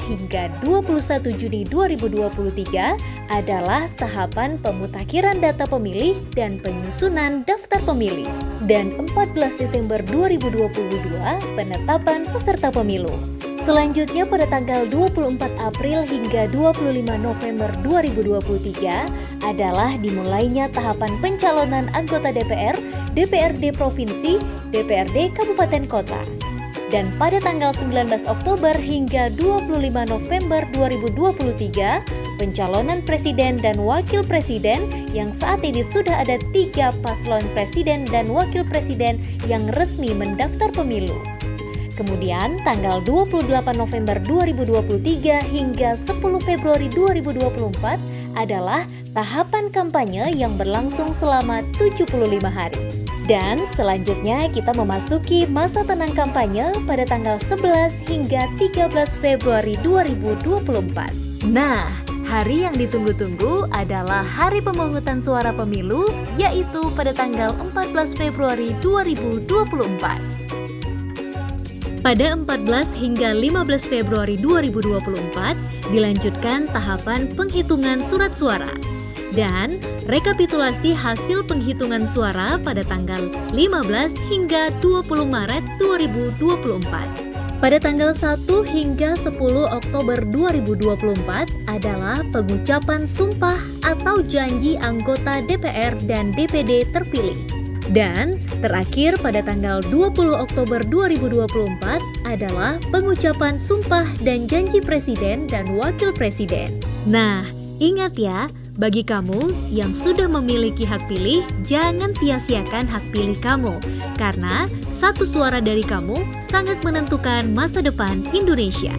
hingga 21 Juni 2023 adalah tahapan pemutakhiran data pemilih dan penyusunan daftar pemilih. Dan 14 Desember 2022 penetapan peserta pemilu. Selanjutnya pada tanggal 24 April hingga 25 November 2023 adalah dimulainya tahapan pencalonan anggota DPR, DPRD Provinsi, DPRD Kabupaten Kota. Dan pada tanggal 19 Oktober hingga 25 November 2023, pencalonan presiden dan wakil presiden yang saat ini sudah ada 3 paslon presiden dan wakil presiden yang resmi mendaftar pemilu. Kemudian tanggal 28 November 2023 hingga 10 Februari 2024 adalah tahapan kampanye yang berlangsung selama 75 hari. Dan selanjutnya kita memasuki masa tenang kampanye pada tanggal 11 hingga 13 Februari 2024. Nah, hari yang ditunggu-tunggu adalah hari pemungutan suara pemilu, yaitu pada tanggal 14 Februari 2024. Pada 14 hingga 15 Februari 2024 dilanjutkan tahapan penghitungan surat suara dan rekapitulasi hasil penghitungan suara pada tanggal 15 hingga 20 Maret 2024. Pada tanggal 1 hingga 10 Oktober 2024 adalah pengucapan sumpah atau janji anggota DPR dan DPD terpilih. Dan terakhir pada tanggal 20 Oktober 2024 adalah pengucapan sumpah dan janji presiden dan wakil presiden. Nah, ingat ya, bagi kamu yang sudah memiliki hak pilih, jangan sia-siakan hak pilih kamu. Karena satu suara dari kamu sangat menentukan masa depan Indonesia.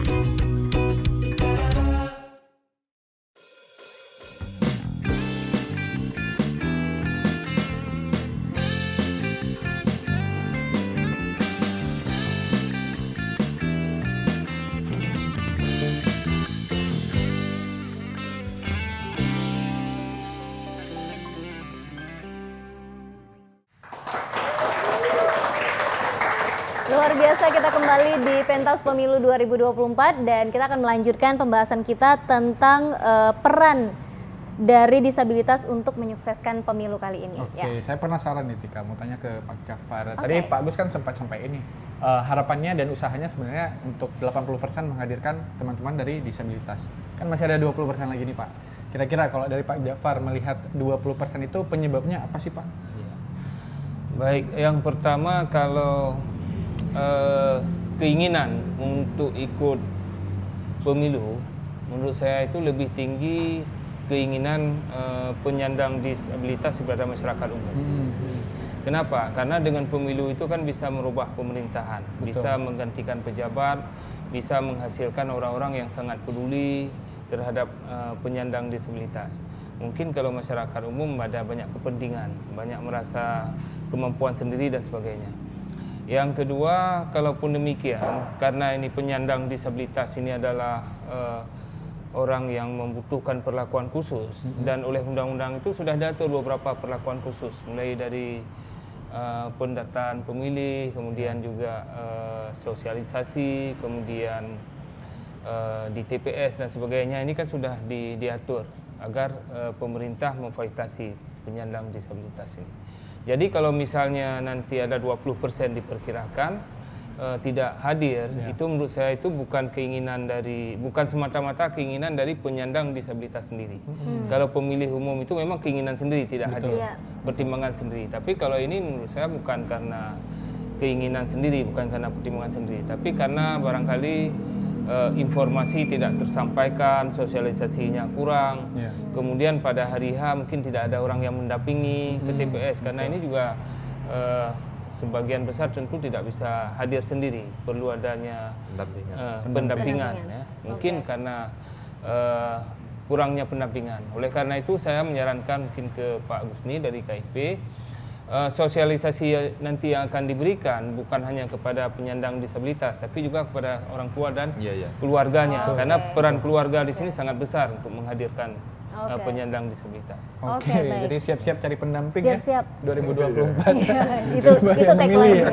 Luar biasa, kita kembali di Pentas Pemilu 2024 dan kita akan melanjutkan pembahasan kita tentang peran dari disabilitas untuk menyukseskan pemilu kali ini. Oke, saya penasaran nih Tika, mau tanya ke Pak Jafar. Tadi Pak Agus kan sempat sampai ini, harapannya dan usahanya sebenarnya untuk 80% menghadirkan teman-teman dari disabilitas. Kan masih ada 20% lagi nih Pak. Kira-kira kalau dari Pak Jafar melihat 20% itu penyebabnya apa sih Pak? Baik, yang pertama kalau keinginan untuk ikut pemilu, menurut saya itu lebih tinggi keinginan penyandang disabilitas kepada masyarakat umum. Kenapa? Karena dengan pemilu itu kan bisa merubah pemerintahan, bisa menggantikan pejabat, bisa menghasilkan orang-orang yang sangat peduli terhadap penyandang disabilitas. Mungkin kalau masyarakat umum ada banyak kepentingan, banyak merasa kemampuan sendiri dan sebagainya. Yang kedua, kalaupun demikian, karena ini penyandang disabilitas ini adalah orang yang membutuhkan perlakuan khusus, dan oleh undang-undang itu sudah diatur beberapa perlakuan khusus, mulai dari pendataan pemilih, kemudian juga sosialisasi, kemudian di TPS dan sebagainya. Ini kan sudah diatur agar pemerintah memfasilitasi penyandang disabilitas ini. Jadi kalau misalnya nanti ada 20% diperkirakan tidak hadir, itu menurut saya itu bukan keinginan dari, bukan semata-mata keinginan dari penyandang disabilitas sendiri. Kalau pemilih umum itu memang keinginan sendiri tidak hadir, pertimbangan sendiri. Tapi kalau ini menurut saya bukan karena keinginan sendiri, bukan karena pertimbangan sendiri, tapi karena barangkali informasi tidak tersampaikan, sosialisasinya kurang. Kemudian pada hari H mungkin tidak ada orang yang mendampingi ke TPS, karena ini juga sebagian besar tentu tidak bisa hadir sendiri, perlu adanya pendampingan. Ya. Mungkin karena kurangnya pendampingan. Oleh karena itu saya menyarankan mungkin ke Pak Gusni dari KIP, sosialisasi nanti yang akan diberikan bukan hanya kepada penyandang disabilitas, tapi juga kepada orang tua dan keluarganya, karena peran keluarga di sini sangat besar untuk menghadirkan penyandang disabilitas. Oke, jadi siap-siap cari pendamping Siap-siap. ya 2024. itu tagline ya.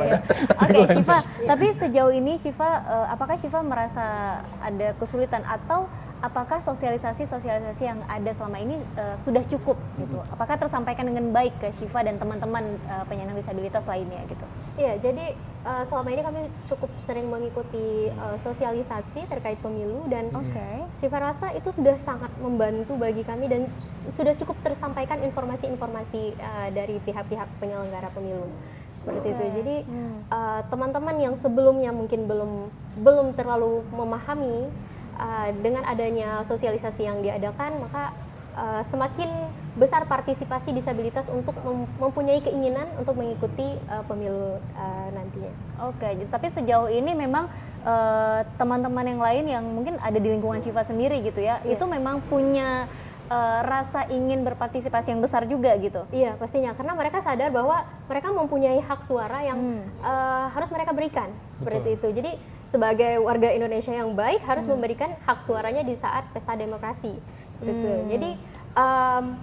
Oke, Syifa, tapi sejauh ini Syifa, apakah Syifa merasa ada kesulitan atau apakah sosialisasi yang ada selama ini sudah cukup gitu? Apakah tersampaikan dengan baik ke Syifa dan teman-teman penyandang disabilitas lainnya gitu? Iya, jadi selama ini kami cukup sering mengikuti sosialisasi terkait pemilu dan Syifa rasa itu sudah sangat membantu bagi kami dan sudah cukup tersampaikan informasi-informasi dari pihak-pihak penyelenggara pemilu. Seperti itu. Jadi teman-teman yang sebelumnya mungkin belum terlalu memahami, dengan adanya sosialisasi yang diadakan, maka semakin besar partisipasi disabilitas untuk mempunyai keinginan untuk mengikuti pemilu nantinya. Oke, tapi sejauh ini memang teman-teman yang lain yang mungkin ada di lingkungan Syifa sendiri gitu ya, itu memang punya rasa ingin berpartisipasi yang besar juga gitu. Iya, pastinya, karena mereka sadar bahwa mereka mempunyai hak suara yang harus mereka berikan. Seperti itu. Jadi sebagai warga Indonesia yang baik harus memberikan hak suaranya di saat pesta demokrasi. Seperti itu. Jadi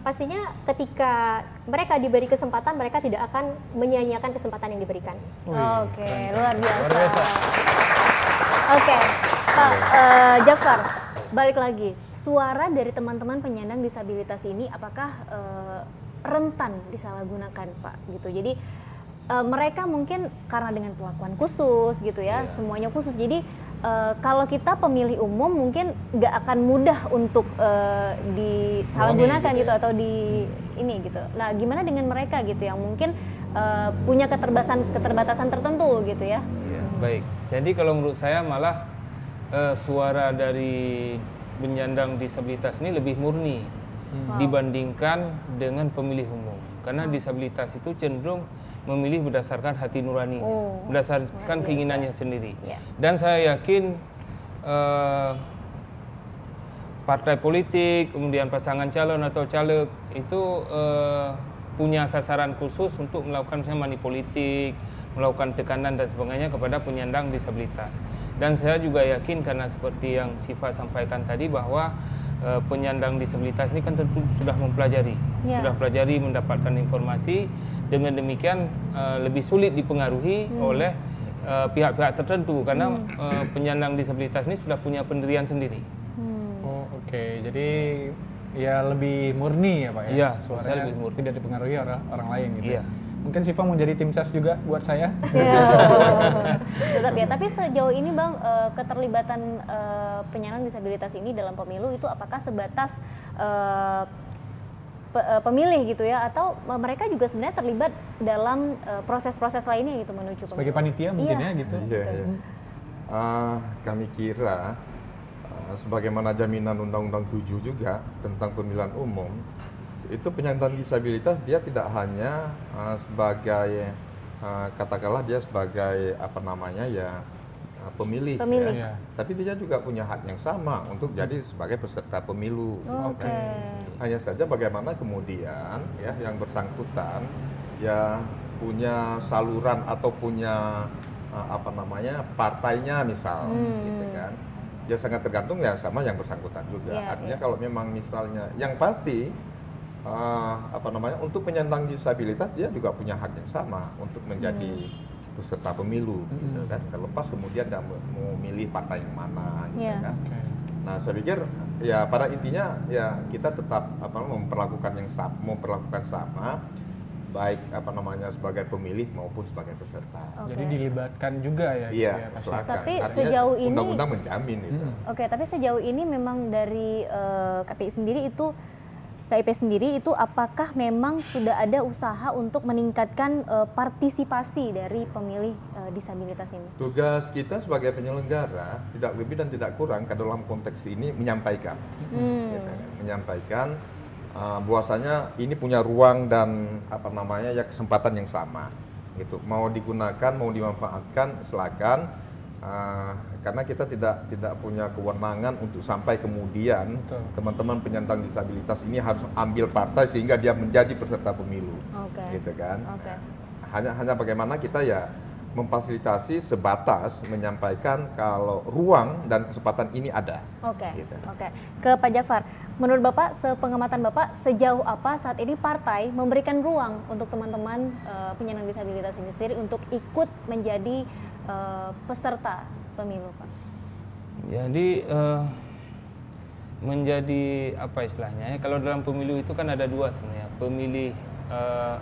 pastinya ketika mereka diberi kesempatan, mereka tidak akan menyia-nyiakan kesempatan yang diberikan. Oke, luar biasa. Oke, Pak Jafar, balik lagi. Suara dari teman-teman penyandang disabilitas ini apakah rentan disalahgunakan, Pak? Gitu. Jadi mereka mungkin karena dengan perlakuan khusus gitu ya, semuanya khusus. Jadi kalau kita pemilih umum mungkin nggak akan mudah untuk disalahgunakan gitu atau di ini gitu. Nah, gimana dengan mereka gitu yang mungkin punya keterbatasan tertentu gitu ya? Baik. Jadi kalau menurut saya malah suara dari penyandang disabilitas ini lebih murni dibandingkan dengan pemilih umum, karena disabilitas itu cenderung memilih berdasarkan hati nurani, berdasarkan keinginannya sendiri. Dan saya yakin partai politik, kemudian pasangan calon atau caleg itu punya sasaran khusus untuk melakukan misalnya money politik, melakukan tekanan dan sebagainya kepada penyandang disabilitas. Dan saya juga yakin karena seperti yang Syifa sampaikan tadi bahwa penyandang disabilitas ini kan tentu sudah mempelajari, sudah pelajari mendapatkan informasi. Dengan demikian lebih sulit dipengaruhi oleh pihak-pihak tertentu karena penyandang disabilitas ini sudah punya pendirian sendiri. Oke, jadi ya lebih murni ya Pak ya? Iya, suaranya lebih murni, tidak dipengaruhi orang lain gitu. Iya. Mungkin Syifa mau jadi tim ses juga buat saya. Tetap ya, tapi sejauh ini Bang, keterlibatan penyandang disabilitas ini dalam pemilu itu apakah sebatas pemilih gitu ya, atau mereka juga sebenarnya terlibat dalam proses-proses lainnya gitu menuju pemilu? Sebagai panitia mungkin ya gitu. Iya. Kami kira sebagaimana jaminan Undang-Undang 7 juga tentang pemilihan umum, itu penyandang disabilitas dia tidak hanya sebagai katakanlah dia sebagai apa namanya ya pemilih. Ya. Tapi dia juga punya hak yang sama untuk jadi sebagai peserta pemilu. Hanya saja bagaimana kemudian ya yang bersangkutan ya punya saluran atau punya apa namanya partainya misal, gitu kan. Dia sangat tergantung ya sama yang bersangkutan juga. Artinya kalau memang misalnya yang pasti apa namanya untuk penyandang disabilitas dia juga punya hak yang sama untuk menjadi peserta pemilu, gitu kan. Terlepas kemudian dia mau milih partai yang mana, gitu kan. Nah, saya pikir ya pada intinya ya kita tetap apa memperlakukan sama baik apa namanya sebagai pemilih maupun sebagai peserta. Jadi dilibatkan juga ya. Iya, gitu ya, tapi artinya sejauh ini undang-undang menjamin itu. Tapi sejauh ini memang dari KPI sendiri itu KIP sendiri itu apakah memang sudah ada usaha untuk meningkatkan partisipasi dari pemilih disabilitas ini? Tugas kita sebagai penyelenggara tidak lebih dan tidak kurang ke dalam konteks ini menyampaikan, gitu, menyampaikan bahwasanya ini punya ruang dan ya kesempatan yang sama, gitu. Mau digunakan, mau dimanfaatkan, silakan. Karena kita tidak punya kewenangan untuk sampai kemudian teman-teman penyandang disabilitas ini harus ambil partai sehingga dia menjadi peserta pemilu, gitu kan? Hanya bagaimana kita ya memfasilitasi sebatas menyampaikan kalau ruang dan kesempatan ini ada. Gitu. Ke Pak Jafar, menurut Bapak, sepengamatan Bapak, sejauh apa saat ini partai memberikan ruang untuk teman-teman penyandang disabilitas ini sendiri untuk ikut menjadi peserta pemilu, Pak? Jadi menjadi apa istilahnya ya? Kalau dalam pemilu itu kan ada dua sebenarnya, pemilih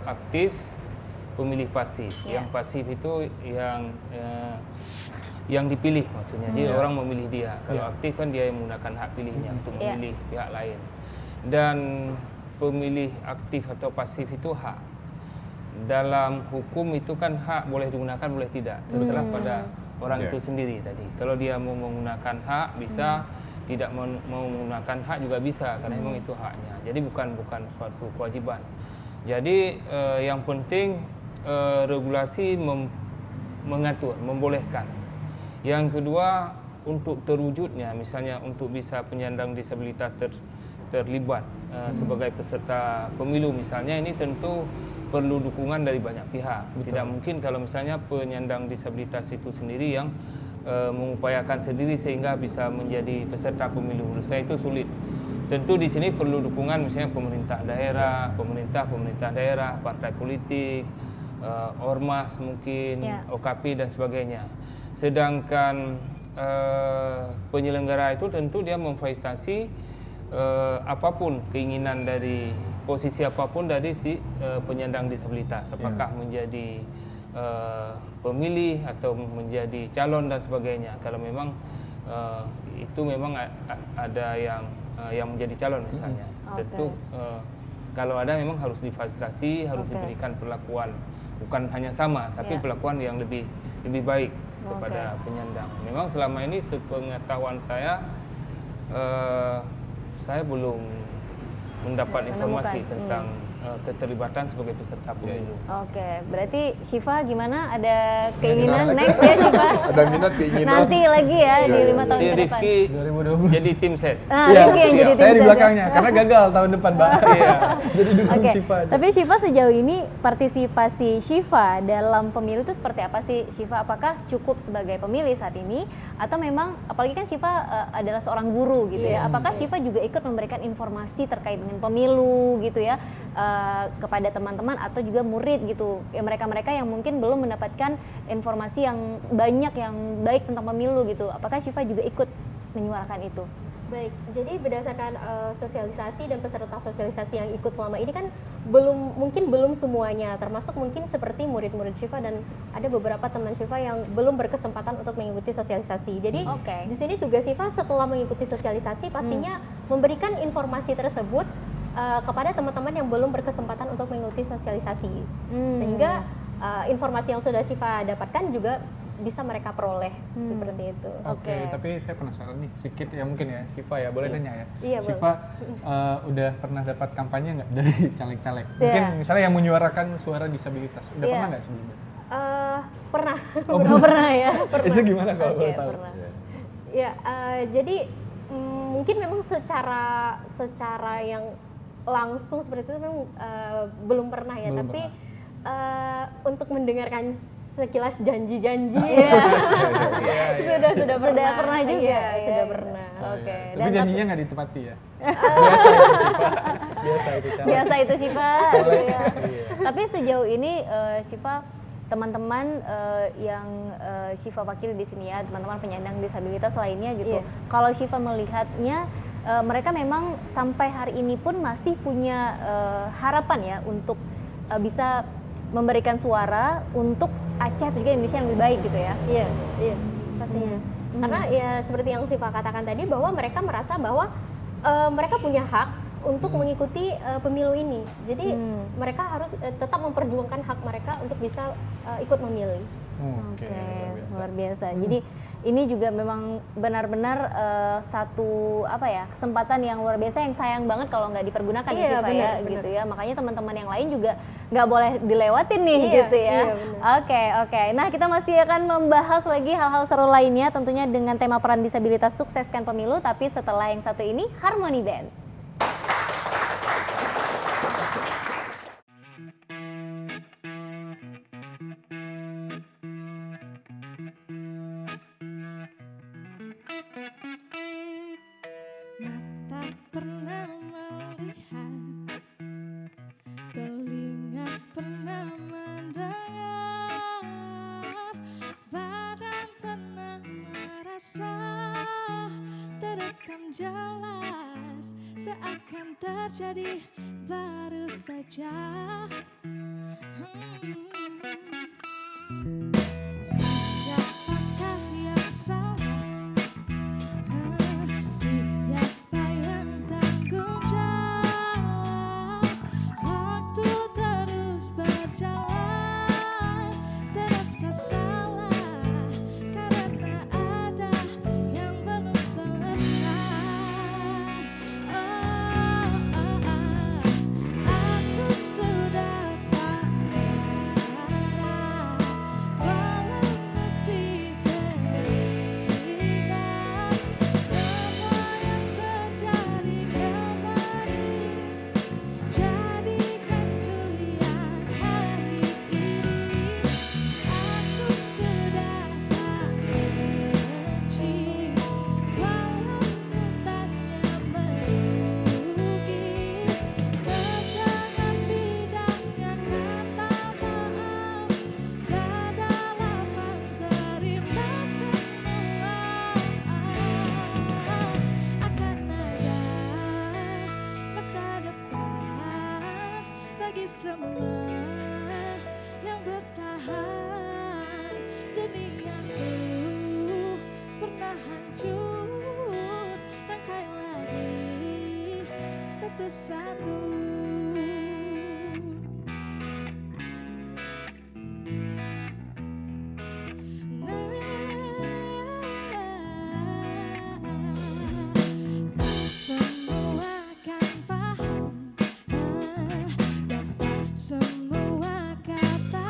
aktif, pemilih pasif. Yang pasif itu yang dipilih maksudnya, jadi orang memilih dia. Kalau aktif kan dia yang menggunakan hak pilihnya untuk memilih pihak lain. Dan pemilih aktif atau pasif itu hak. Dalam hukum itu kan hak boleh digunakan, boleh tidak, terserah pada orang itu sendiri tadi. Kalau dia mau menggunakan hak bisa, tidak mau menggunakan hak juga bisa, karena memang itu haknya. Jadi bukan suatu kewajiban. Jadi yang penting regulasi mengatur, membolehkan. Yang kedua, untuk terwujudnya, misalnya untuk bisa penyandang disabilitas terlibat sebagai peserta pemilu misalnya, ini tentu perlu dukungan dari banyak pihak. Tidak mungkin kalau misalnya penyandang disabilitas itu sendiri yang mengupayakan sendiri sehingga bisa menjadi peserta pemilu. Menurut saya itu sulit. Tentu di sini perlu dukungan misalnya pemerintah daerah, partai politik, ormas mungkin, OKP dan sebagainya. Sedangkan penyelenggara itu tentu dia memfasilitasi apapun keinginan dari posisi apapun dari si penyandang disabilitas, apakah menjadi pemilih atau menjadi calon dan sebagainya. Kalau memang itu memang ada yang menjadi calon misalnya, tentu kalau ada memang harus difasilitasi, harus diberikan perlakuan bukan hanya sama, tapi perlakuan yang lebih baik kepada penyandang. Memang selama ini sepengetahuan saya belum mendapat informasi tentang keterlibatan sebagai peserta pemilu. Berarti Syifa gimana? Ada keinginan next ya Syifa? Ada minat, keinginan. Nanti lagi ya di 5 tahun ke depan. Rifki jadi tim ses. Rifki yang jadi tim saya di ses. belakangnya karena gagal tahun depan, Mbak. Jadi dukung Syifa. Tapi Syifa sejauh ini partisipasi Syifa dalam pemilu itu seperti apa sih Syifa? Apakah cukup sebagai pemilih saat ini atau memang apalagi kan Syifa adalah seorang guru gitu ya? Apakah Syifa juga ikut memberikan informasi terkait dengan pemilu gitu ya? Kepada teman-teman atau juga murid gitu ya, mereka-mereka yang mungkin belum mendapatkan informasi yang banyak yang baik tentang pemilu gitu, apakah Syifa juga ikut menyuarakan itu? Baik, jadi berdasarkan sosialisasi dan peserta sosialisasi yang ikut selama ini kan belum semuanya, termasuk mungkin seperti murid-murid Syifa dan ada beberapa teman Syifa yang belum berkesempatan untuk mengikuti sosialisasi. Jadi di sini tugas Syifa setelah mengikuti sosialisasi pastinya memberikan informasi tersebut kepada teman-teman yang belum berkesempatan untuk mengikuti sosialisasi, sehingga informasi yang sudah Syifa dapatkan juga bisa mereka peroleh seperti itu. Tapi saya penasaran nih sedikit ya mungkin ya Syifa ya, boleh nanya ya? Iya, Syifa udah pernah dapat kampanye nggak dari caleg-caleg? Mungkin misalnya yang menyuarakan suara disabilitas, udah pernah nggak sebelumnya? Pernah. Pernah ya? Pernah. Itu gimana kalau boleh tahu? Pernah. Ya, jadi mungkin memang secara yang langsung seperti itu memang belum pernah ya, tapi untuk mendengarkan sekilas janji-janji sudah pernah juga, sudah pernah. Tapi janjinya nggak ditepati ya? Biasa itu Syifa. Tapi sejauh ini Syifa, teman-teman yang Syifa wakili di sini ya, teman-teman penyandang disabilitas lainnya gitu. Kalau Syifa melihatnya mereka memang sampai hari ini pun masih punya harapan ya untuk bisa memberikan suara untuk Aceh atau juga Indonesia yang lebih baik gitu ya. Iya, pastinya. Karena ya seperti yang Syifa katakan tadi bahwa mereka merasa bahwa mereka punya hak untuk mengikuti pemilu ini. Jadi mereka harus tetap memperjuangkan hak mereka untuk bisa ikut memilih. Oke, luar biasa. Jadi ini juga memang benar-benar satu kesempatan yang luar biasa yang sayang banget kalau nggak dipergunakan ya Syifa ya gitu ya. Makanya teman-teman yang lain juga nggak boleh dilewatin nih gitu ya. Oke. Nah, kita masih akan membahas lagi hal-hal seru lainnya tentunya dengan tema peran disabilitas sukseskan pemilu, tapi setelah yang satu ini Harmony Band. Mata pernah melihat, telinga pernah mendengar, badan pernah merasa, terekam jelas, seakan terjadi baru saja. Siapakah yang salah? Siapa yang tanggung jawab? Waktu terus berjalan, terasa salah karena ada yang belum selesai. Aku sudah tak marah, walau masih teringat semua yang terjadi kemarin. Jadikan ku yang hari ini. Aku sudah tak benci, walau nyatanya merugi. Kejangan bidangnya kata maaf, dada lapang terima semua. Akan ada masa depan bagi semua yang bertahan. Duniaku pernah hancur, rangkai lagi satu-satu. Tak semua akan paham, dan tak semua katakan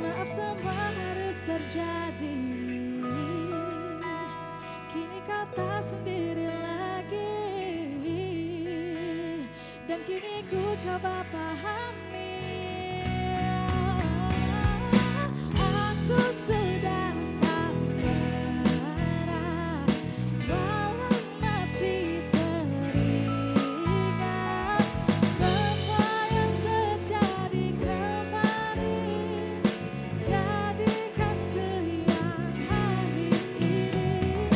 maaf, semua harus terjadi. Kini kau tak sendiri lagi, dan kini ku coba pahami. Aku sudah tak marah, walau masih teringat semua yang terjadi kemarin. Jadikan ku yang hari ini.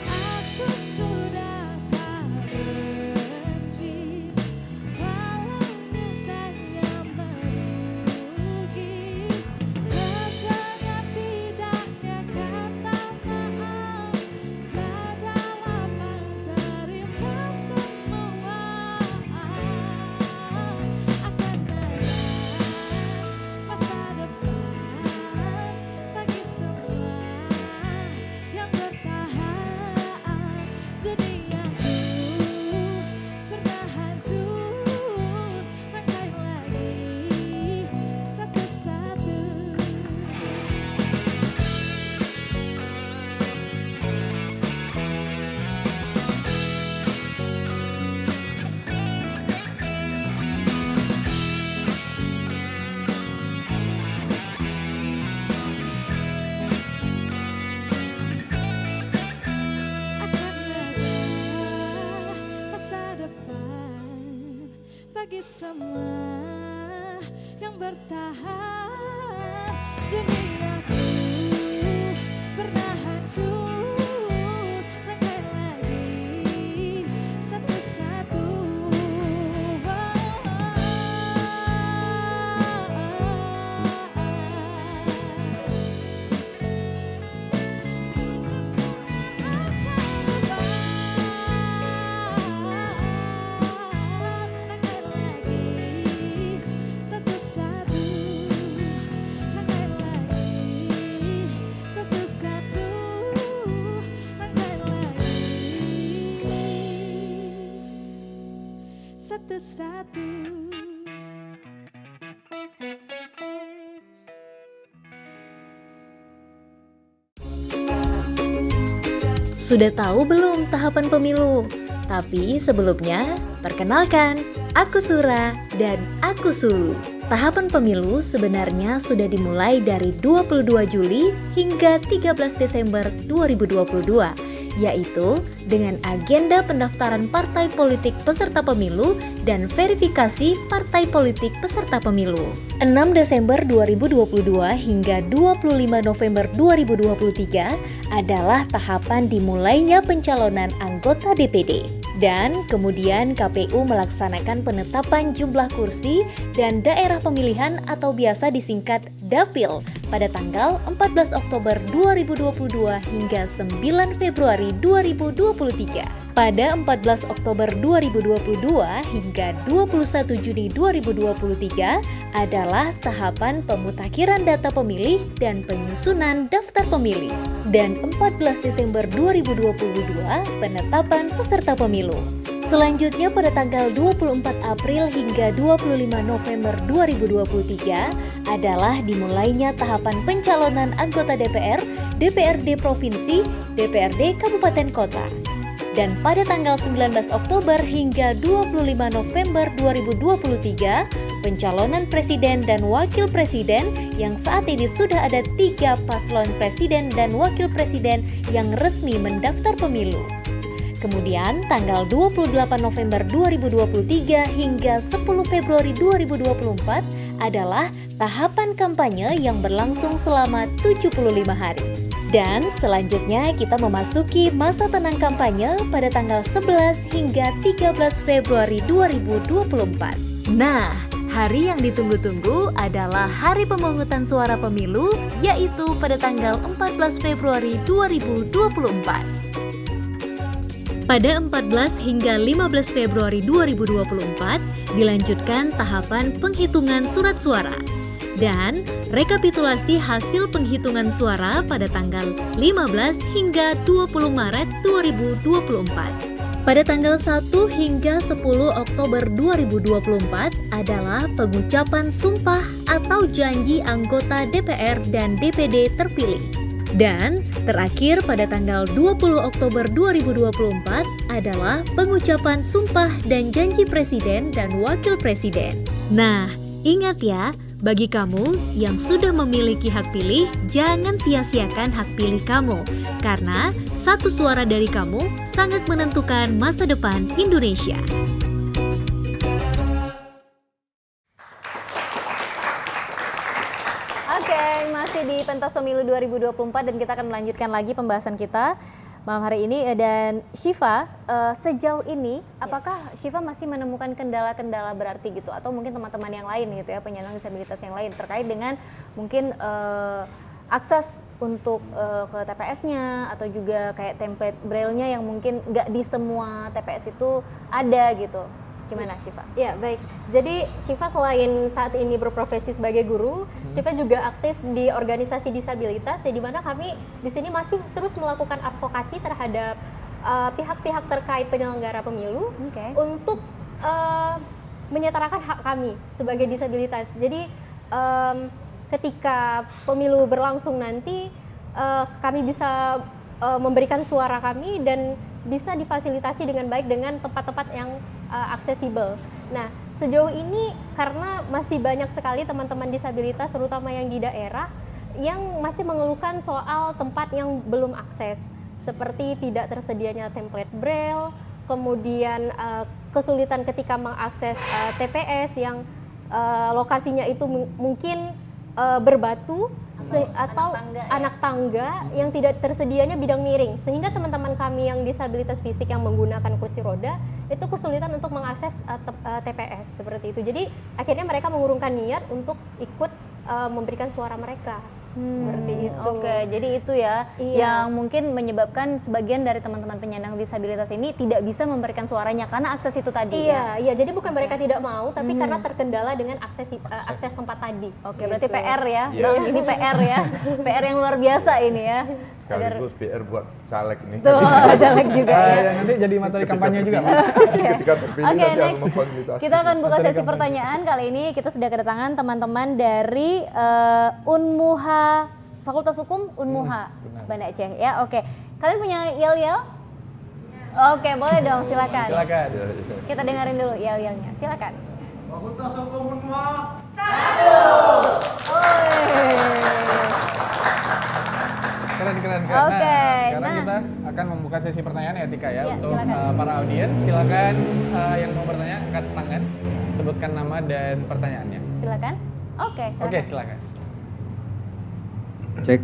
Aku sudah tak benci, walau nyatanya merugi. Kejangan bidangnya kata maaf, dada lapang terima semua. Akan ada masa depan bagi semua yang bertahan. Duniaku pernah hancur, rangkai lagi satu-satu. Akan ada masa depan bagi semua yang bertahan. Duniaku pernah hancur, rangkai lagi satu-satu. Masa depan bersatu. Sudah tahu belum tahapan pemilu? Tapi sebelumnya, perkenalkan, aku Sura dan aku Sulu. Tahapan pemilu sebenarnya sudah dimulai dari 22 Juli hingga 13 Desember 2022, yaitu dengan agenda pendaftaran partai politik peserta pemilu dan verifikasi partai politik peserta pemilu. 6 Desember 2022 hingga 25 November 2023 adalah tahapan dimulainya pencalonan anggota DPD. Dan kemudian KPU melaksanakan penetapan jumlah kursi dan daerah pemilihan atau biasa disingkat Dapil pada tanggal 14 Oktober 2022 hingga 9 Februari 2023. Pada 14 Oktober 2022 hingga 21 Juni 2023 adalah tahapan pemutakhiran data pemilih dan penyusunan daftar pemilih. Dan 14 Desember 2022 penetapan peserta pemilu. Selanjutnya pada tanggal 24 April hingga 25 November 2023 adalah dimulainya tahapan pencalonan anggota DPR, DPRD Provinsi, DPRD Kabupaten Kota. Dan pada tanggal 19 Oktober hingga 25 November 2023, pencalonan presiden dan wakil presiden yang saat ini sudah ada 3 paslon presiden dan wakil presiden yang resmi mendaftar pemilu. Kemudian tanggal 28 November 2023 hingga 10 Februari 2024 adalah tahapan kampanye yang berlangsung selama 75 hari. Dan selanjutnya kita memasuki masa tenang kampanye pada tanggal 11 hingga 13 Februari 2024. Nah, hari yang ditunggu-tunggu adalah hari pemungutan suara pemilu, yaitu pada tanggal 14 Februari 2024. Pada 14 hingga 15 Februari 2024 dilanjutkan tahapan penghitungan surat suara dan rekapitulasi hasil penghitungan suara pada tanggal 15 hingga 20 Maret 2024. Pada tanggal 1 hingga 10 Oktober 2024 adalah pengucapan sumpah atau janji anggota DPR dan DPD terpilih. Dan terakhir pada tanggal 20 Oktober 2024 adalah pengucapan sumpah dan janji presiden dan wakil presiden. Nah, ingat ya, bagi kamu yang sudah memiliki hak pilih, jangan sia-siakan hak pilih kamu. Karena satu suara dari kamu sangat menentukan masa depan Indonesia. Oke, masih di pentas pemilu 2024 dan kita akan melanjutkan lagi pembahasan kita malam hari ini. Dan Syifa, sejauh ini apakah Syifa masih menemukan kendala-kendala berarti gitu, atau mungkin teman-teman yang lain gitu ya, penyandang disabilitas yang lain terkait dengan mungkin akses untuk ke TPS-nya atau juga kayak template braille-nya yang mungkin nggak di semua TPS itu ada gitu. Gimana Syifa? Ya, baik. Jadi Syifa selain saat ini berprofesi sebagai guru, Syifa juga aktif di organisasi disabilitas, ya, di mana kami di sini masih terus melakukan advokasi terhadap pihak-pihak terkait penyelenggara pemilu untuk menyetarakan hak kami sebagai disabilitas. Jadi ketika pemilu berlangsung nanti, kami bisa memberikan suara kami dan bisa difasilitasi dengan baik dengan tempat-tempat yang aksesibel. Nah, sejauh ini karena masih banyak sekali teman-teman disabilitas, terutama yang di daerah, yang masih mengeluhkan soal tempat yang belum akses, seperti tidak tersedianya template braille, kemudian kesulitan ketika mengakses TPS yang lokasinya itu mungkin berbatu atau anak tangga yang tidak tersedianya bidang miring, sehingga teman-teman kami yang disabilitas fisik yang menggunakan kursi roda itu kesulitan untuk mengakses TPS seperti itu. Jadi akhirnya mereka mengurungkan niat untuk ikut memberikan suara mereka Seperti itu. Oke, jadi itu ya Iya. yang mungkin menyebabkan sebagian dari teman-teman penyandang disabilitas ini tidak bisa memberikan suaranya karena akses itu tadi. Iya, iya. Jadi bukan mereka tidak mau, tapi karena terkendala dengan akses tempat tadi. Oke, berarti Gitu. PR ya. Iya. Tahun ini PR ya. PR yang luar biasa ini ya. Sekaligus PR buat caleg nih. Tuh, caleg juga ya. Ya, nanti jadi materi kampanye juga, Pak. Ketika terpilih Oke, nanti harus next. memfasilitasi. Kita akan buka Materi sesi kampanye. pertanyaan. Kali ini kita sudah kedatangan teman-teman dari Unmuha, Fakultas Hukum Unmuha, benar. Banda Aceh ya. Oke, kalian punya yel-yel? Oke, boleh dong, silakan. Silakan. Ya, ya. Kita dengerin dulu yel-yelnya, silakan. Keren. Oke, Nah, sekarang nah. kita akan membuka sesi pertanyaan ya Tika ya, Ya, untuk silakan. para audiens. Silakan yang mau bertanya angkat tangan, sebutkan nama dan pertanyaannya. Silakan. Oke, silakan. Oke, silakan. Cek.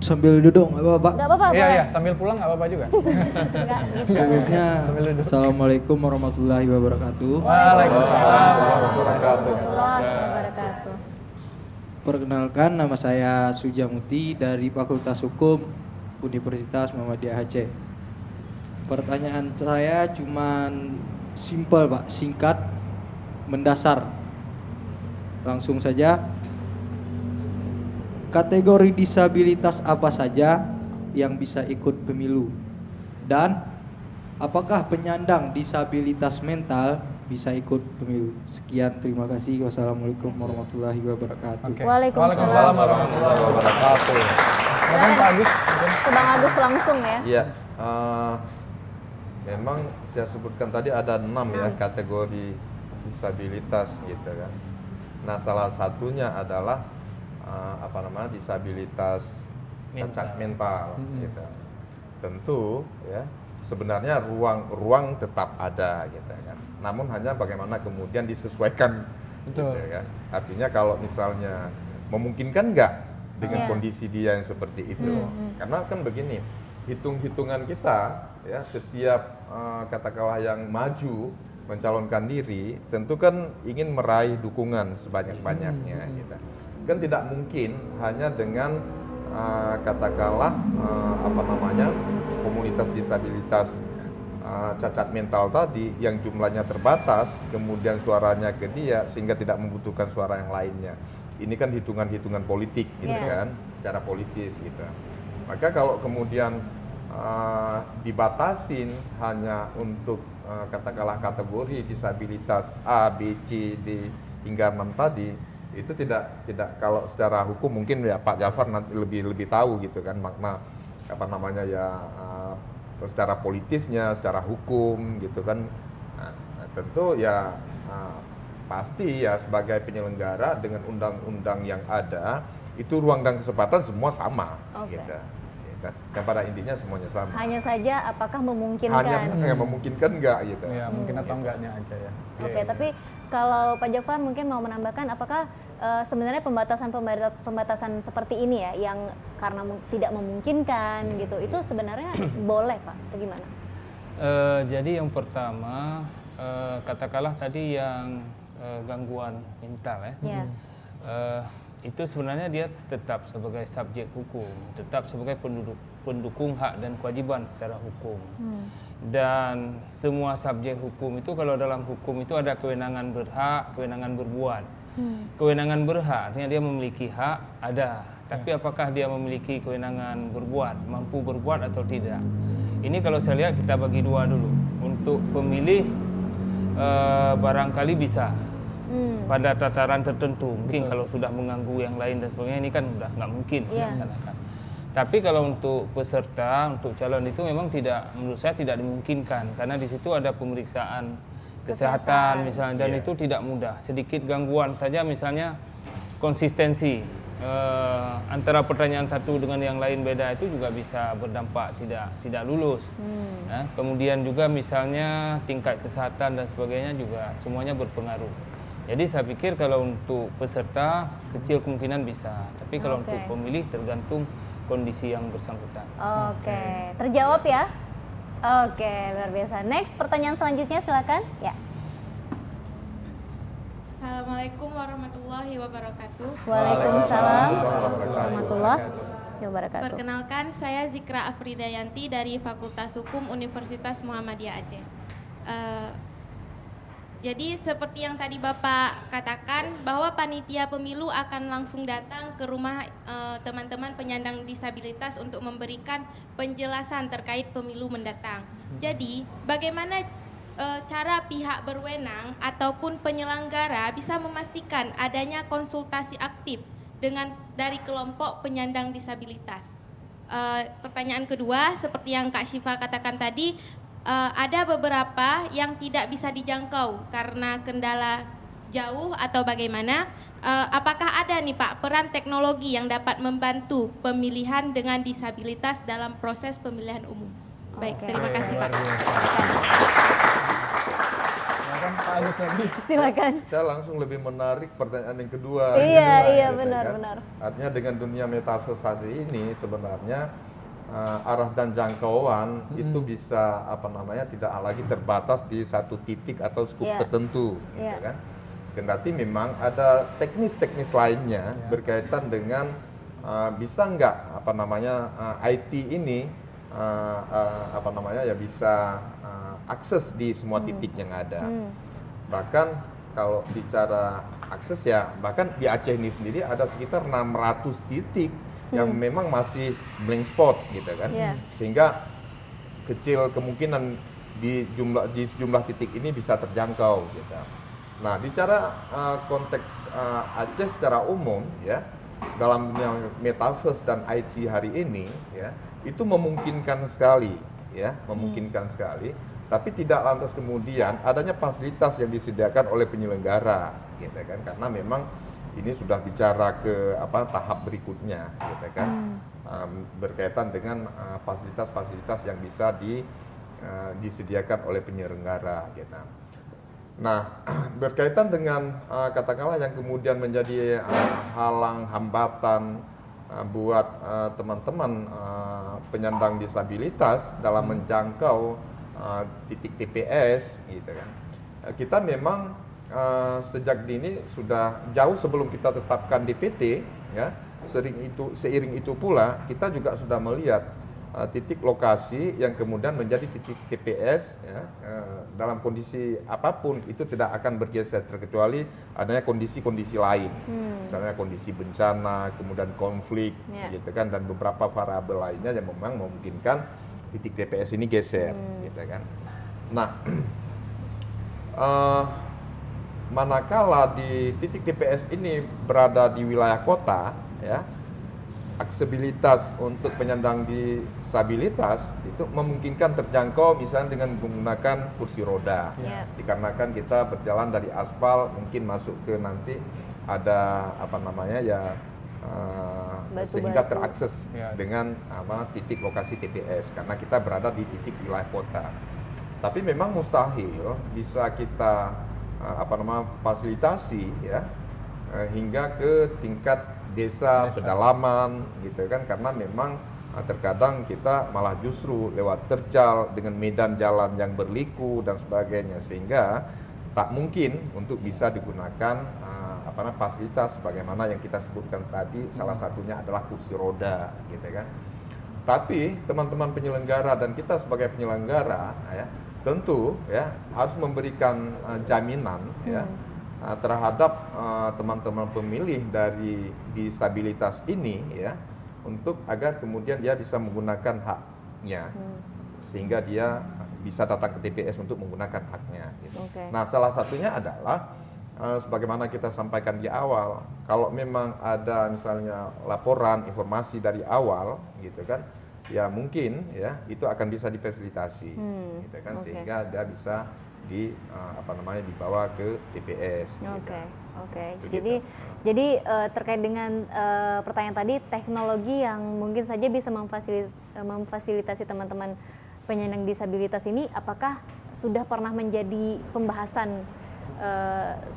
Sambil duduk nggak apa-apa. Nggak apa-apa, Iya, boleh. sambil pulang nggak apa-apa juga. Nggak gitu. Sebelumnya, Sambil duduk. Assalamualaikum warahmatullahi wabarakatuh. Waalaikumsalam wabarakatuh. Warahmatullahi wabarakatuh. Perkenalkan, nama saya Sujamuti dari Fakultas Hukum Universitas Muhammadiyah Aceh. Pertanyaan saya cuman simpel Pak, singkat, mendasar. Langsung saja. Kategori disabilitas apa saja yang bisa ikut pemilu? Dan apakah penyandang disabilitas mental bisa ikut pemilu? Sekian, terima kasih. Wassalamualaikum warahmatullahi wabarakatuh. Oke. Waalaikumsalam warahmatullahi wabarakatuh. Silakan Pak Agus. mungkin. Ke Bang Agus langsung ya. Iya, memang saya sebutkan tadi ada 6 ya kategori disabilitas gitu kan. Nah, salah satunya adalah disabilitas cacat mental gitu. Tentu ya, sebenarnya ruang tetap ada gitu kan. Namun hanya bagaimana kemudian disesuaikan Betul. gitu kan. Artinya kalau misalnya memungkinkan nggak dengan Iya. kondisi dia yang seperti itu. Karena kan begini, hitung-hitungan kita ya, setiap katakanlah yang maju mencalonkan diri tentu kan ingin meraih dukungan sebanyak-banyaknya gitu. Kan tidak mungkin hanya dengan katakanlah komunitas disabilitas cacat mental tadi yang jumlahnya terbatas, kemudian suaranya ke dia sehingga tidak membutuhkan suara yang lainnya. Ini kan hitungan-hitungan politik gitu Yeah. kan, secara politis gitu. Maka kalau kemudian dibatasin hanya untuk katakanlah kategori disabilitas A, B, C, D hingga 6 tadi, itu tidak kalau secara hukum mungkin ya Pak Jafar nanti lebih tahu gitu kan makna secara politisnya, secara hukum gitu kan. Nah, tentu ya pasti ya sebagai penyelenggara dengan undang-undang yang ada itu ruang dan kesempatan semua sama Oke. gitu. Dan pada intinya semuanya sama. Hanya saja apakah memungkinkan? Hanya memungkinkan enggak gitu. Ya, mungkin atau enggaknya aja ya. Oke, tapi kalau Pak Jafar mungkin mau menambahkan, apakah sebenarnya pembatasan seperti ini ya, yang karena tidak memungkinkan gitu, itu sebenarnya boleh Pak, atau gimana? Jadi yang pertama, katakanlah tadi yang gangguan mental ya. Ya. Itu sebenarnya dia tetap sebagai subjek hukum, tetap sebagai pendukung hak dan kewajiban secara hukum. Dan semua subjek hukum itu kalau dalam hukum itu ada kewenangan berhak, kewenangan berbuat. Kewenangan berhak artinya dia memiliki hak, ada. Tapi apakah dia memiliki kewenangan berbuat, mampu berbuat atau tidak? Ini kalau saya lihat kita bagi dua dulu. Untuk pemilih barangkali bisa pada tataran tertentu. Mungkin kalau sudah mengganggu yang lain dan sebagainya, ini kan sudah nggak mungkin dilaksanakan. Tapi kalau untuk peserta, untuk calon itu memang menurut saya tidak dimungkinkan. Karena di situ ada pemeriksaan kesehatan misalnya, dan itu tidak mudah. Sedikit gangguan saja misalnya konsistensi antara pertanyaan satu dengan yang lain beda itu juga bisa berdampak tidak lulus. Nah, kemudian juga misalnya tingkat kesehatan dan sebagainya juga semuanya berpengaruh. Jadi saya pikir kalau untuk peserta kecil kemungkinan bisa, tapi kalau untuk pemilih tergantung kondisi yang bersangkutan. Oke, terjawab ya? Oke, luar biasa. Next, pertanyaan selanjutnya silakan. Ya. Assalamualaikum warahmatullahi wabarakatuh. Waalaikumsalam warahmatullahi warahmatullahi wabarakatuh. Perkenalkan, saya Zikra Afridayanti dari Fakultas Hukum Universitas Muhammadiyah Aceh. Jadi seperti yang tadi Bapak katakan, bahwa panitia pemilu akan langsung datang ke rumah teman-teman penyandang disabilitas untuk memberikan penjelasan terkait pemilu mendatang. Jadi bagaimana cara pihak berwenang ataupun penyelenggara bisa memastikan adanya konsultasi aktif dari kelompok penyandang disabilitas? Pertanyaan kedua, seperti yang Kak Syifa katakan tadi, ada beberapa yang tidak bisa dijangkau karena kendala jauh atau bagaimana. Apakah ada nih Pak peran teknologi yang dapat membantu pemilihan dengan disabilitas dalam proses pemilihan umum? Baik, terima kasih Pak. Silakan Pak Agus lagi. Silakan. Saya langsung lebih menarik pertanyaan yang kedua. Iya, Gitu benar, kan. benar. Artinya dengan dunia metaversasi ini sebenarnya arah dan jangkauan itu bisa tidak lagi terbatas di satu titik atau skup tertentu, gitu kan. Kendati memang ada teknis-teknis lainnya berkaitan dengan bisa nggak IT ini bisa akses di semua titik yang ada. Bahkan kalau bicara akses bahkan di Aceh ini sendiri ada sekitar 600 titik yang memang masih blank spot gitu kan. Sehingga kecil kemungkinan di sejumlah titik ini bisa terjangkau gitu. Nah, bicara konteks Aceh secara umum dalam dunia metaverse dan IT hari ini itu memungkinkan sekali memungkinkan sekali, tapi tidak lantas kemudian adanya fasilitas yang disediakan oleh penyelenggara gitu kan, karena memang ini sudah bicara ke tahap berikutnya gitu kan, berkaitan dengan fasilitas-fasilitas yang bisa disediakan oleh penyelenggara gitu. Nah, berkaitan dengan katakanlah yang kemudian menjadi halang hambatan buat teman-teman penyandang disabilitas dalam menjangkau titik TPS gitu kan. Kita memang sejak dini sudah jauh sebelum kita tetapkan DPT seiring itu pula kita juga sudah melihat titik lokasi yang kemudian menjadi titik TPS dalam kondisi apapun itu tidak akan bergeser terkecuali adanya kondisi-kondisi lain, misalnya kondisi bencana, kemudian konflik gitu kan, dan beberapa variabel lainnya yang memang memungkinkan titik TPS ini geser gitu kan. Nah, manakala di titik TPS ini berada di wilayah kota aksesibilitas untuk penyandang disabilitas itu memungkinkan terjangkau misalnya dengan menggunakan kursi roda. Dikarenakan kita berjalan dari aspal mungkin masuk ke nanti ada sehingga terakses dengan titik lokasi TPS karena kita berada di titik wilayah kota. Tapi memang mustahil bisa kita fasilitasi hingga ke tingkat desa pedalaman gitu kan, karena memang terkadang kita malah justru lewat terjal dengan medan jalan yang berliku dan sebagainya, sehingga tak mungkin untuk bisa digunakan fasilitas bagaimana yang kita sebutkan tadi, salah satunya adalah kursi roda gitu kan. Tapi teman-teman penyelenggara dan kita sebagai penyelenggara tentu harus memberikan jaminan terhadap teman-teman pemilih dari disabilitas ini untuk agar kemudian dia bisa menggunakan haknya sehingga dia bisa datang ke TPS untuk menggunakan haknya gitu. Nah, salah satunya adalah sebagaimana kita sampaikan di awal, kalau memang ada misalnya laporan informasi dari awal gitu kan, ya mungkin itu akan bisa difasilitasi gitu kan, sehingga dia bisa dibawa ke TPS. Jadi terkait dengan pertanyaan tadi, teknologi yang mungkin saja bisa memfasilitasi teman-teman penyandang disabilitas ini, apakah sudah pernah menjadi pembahasan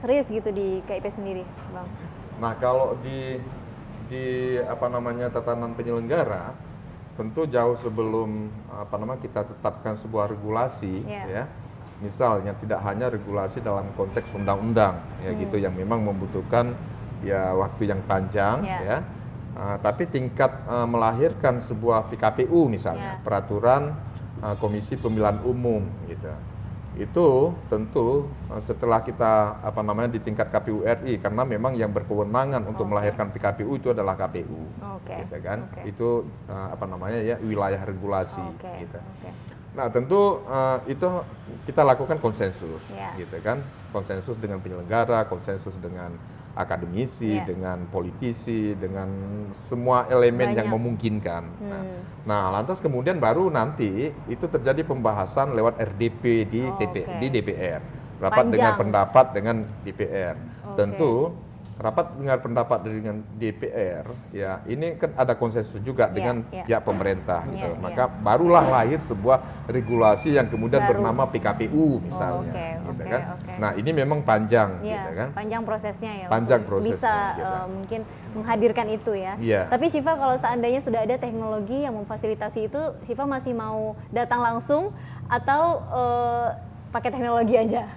serius gitu di KIP sendiri, Bang? Nah, kalau di tatanan penyelenggara, tentu jauh sebelum kita tetapkan sebuah regulasi misalnya tidak hanya regulasi dalam konteks undang-undang ya gitu yang memang membutuhkan ya waktu yang panjang ya. Tapi tingkat melahirkan sebuah PKPU misalnya, peraturan Komisi Pemilihan Umum gitu. Itu tentu setelah kita di tingkat KPU RI, karena memang yang berkewenangan untuk melahirkan PKPU itu adalah KPU, gitu kan? Itu wilayah regulasi, gitu. Nah tentu itu kita lakukan konsensus, gitu kan? Konsensus dengan penyelenggara, konsensus dengan akademisi, dengan politisi, dengan semua elemen yang memungkinkan. Nah, lantas kemudian baru nanti itu terjadi pembahasan lewat RDP di DPR, rapat dengar pendapat dengan DPR. Tentu rapat dengar pendapat dengan DPR, ya ini kan ada konsensus juga dengan pihak pemerintah, gitu. Maka barulah lahir sebuah regulasi yang kemudian bernama PKPU misalnya, gitu kan. Nah ini memang panjang, gitu kan. Panjang prosesnya ya. Panjang prosesnya. Bisa gitu. mungkin menghadirkan itu ya. Tapi Syifa kalau seandainya sudah ada teknologi yang memfasilitasi itu, Syifa masih mau datang langsung atau pakai teknologi aja?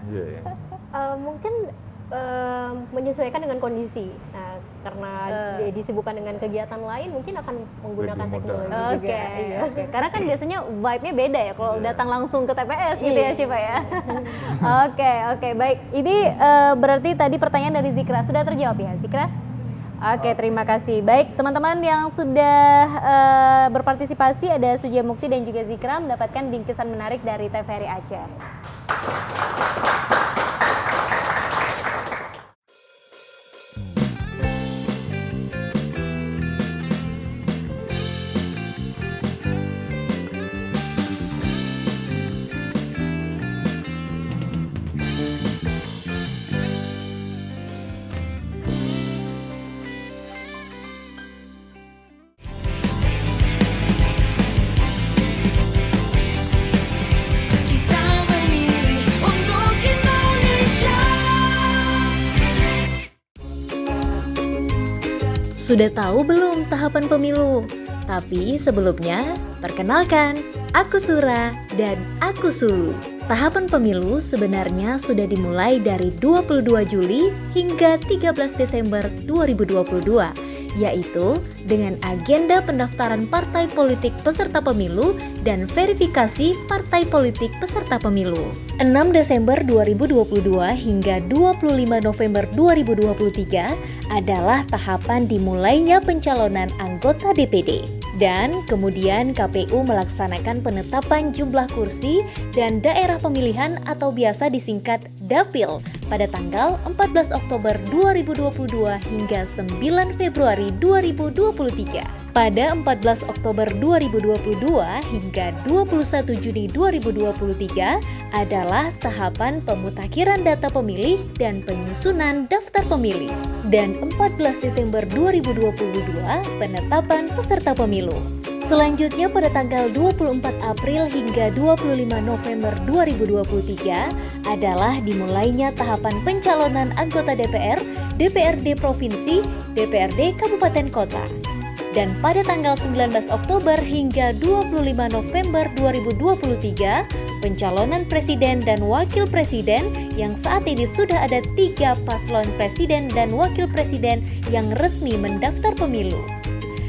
Mungkin menyesuaikan dengan kondisi. Nah, karena disibukkan dengan kegiatan lain, mungkin akan menggunakan teknologi juga. Karena kan biasanya vibe-nya beda ya kalau datang langsung ke TPS gitu ya Syifa ya. Oke, baik. Ini berarti tadi pertanyaan dari Zikra sudah terjawab ya Zikra? Oke, terima kasih. Baik, teman-teman yang sudah berpartisipasi, ada Sujia Mukti dan juga Zikra mendapatkan bingkisan menarik dari TVRI Aceh. Sudah tahu belum tahapan pemilu? Tapi sebelumnya, perkenalkan, aku Sura dan aku Sulu. Tahapan pemilu sebenarnya sudah dimulai dari 22 Juli hingga 13 Desember 2022, yaitu dengan agenda pendaftaran partai politik peserta pemilu dan verifikasi partai politik peserta pemilu. 6 Desember 2022 hingga 25 November 2023 adalah tahapan dimulainya pencalonan anggota DPD. Dan kemudian KPU melaksanakan penetapan jumlah kursi dan daerah pemilihan atau biasa disingkat Dapil pada tanggal 14 Oktober 2022 hingga 9 Februari 2023. Pada 14 Oktober 2022 hingga 21 Juni 2023 adalah tahapan pemutakhiran data pemilih dan penyusunan daftar pemilih. Dan 14 Desember 2022 penetapan peserta pemilu. Selanjutnya pada tanggal 24 April hingga 25 November 2023 adalah dimulainya tahapan pencalonan anggota DPR, DPRD Provinsi, DPRD Kabupaten Kota. Dan pada tanggal 19 Oktober hingga 25 November 2023, pencalonan presiden dan wakil presiden yang saat ini sudah ada 3 paslon presiden dan wakil presiden yang resmi mendaftar pemilu.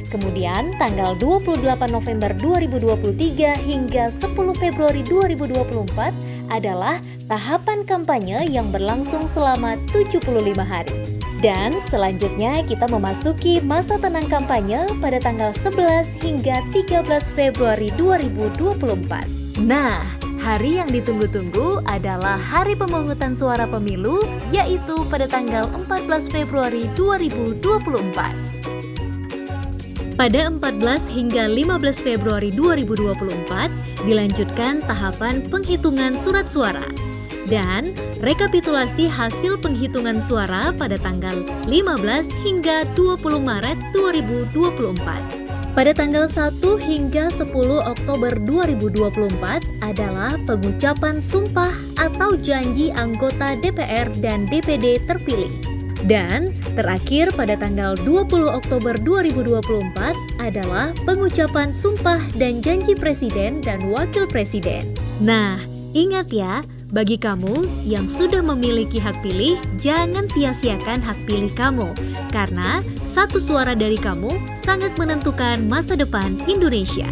Kemudian tanggal 28 November 2023 hingga 10 Februari 2024 adalah tahapan kampanye yang berlangsung selama 75 hari. Dan selanjutnya kita memasuki masa tenang kampanye pada tanggal 11 hingga 13 Februari 2024. Nah, hari yang ditunggu-tunggu adalah hari pemungutan suara pemilu, yaitu pada tanggal 14 Februari 2024. Pada 14 hingga 15 Februari 2024 dilanjutkan tahapan penghitungan surat suara dan rekapitulasi hasil penghitungan suara pada tanggal 15 hingga 20 Maret 2024. Pada tanggal 1 hingga 10 Oktober 2024 adalah pengucapan sumpah atau janji anggota DPR dan DPD terpilih. Dan terakhir pada tanggal 20 Oktober 2024 adalah pengucapan sumpah dan janji presiden dan wakil presiden. Nah, ingat ya, Bagi kamu yang sudah memiliki hak pilih, jangan sia-siakan hak pilih kamu. Karena satu suara dari kamu sangat menentukan masa depan Indonesia.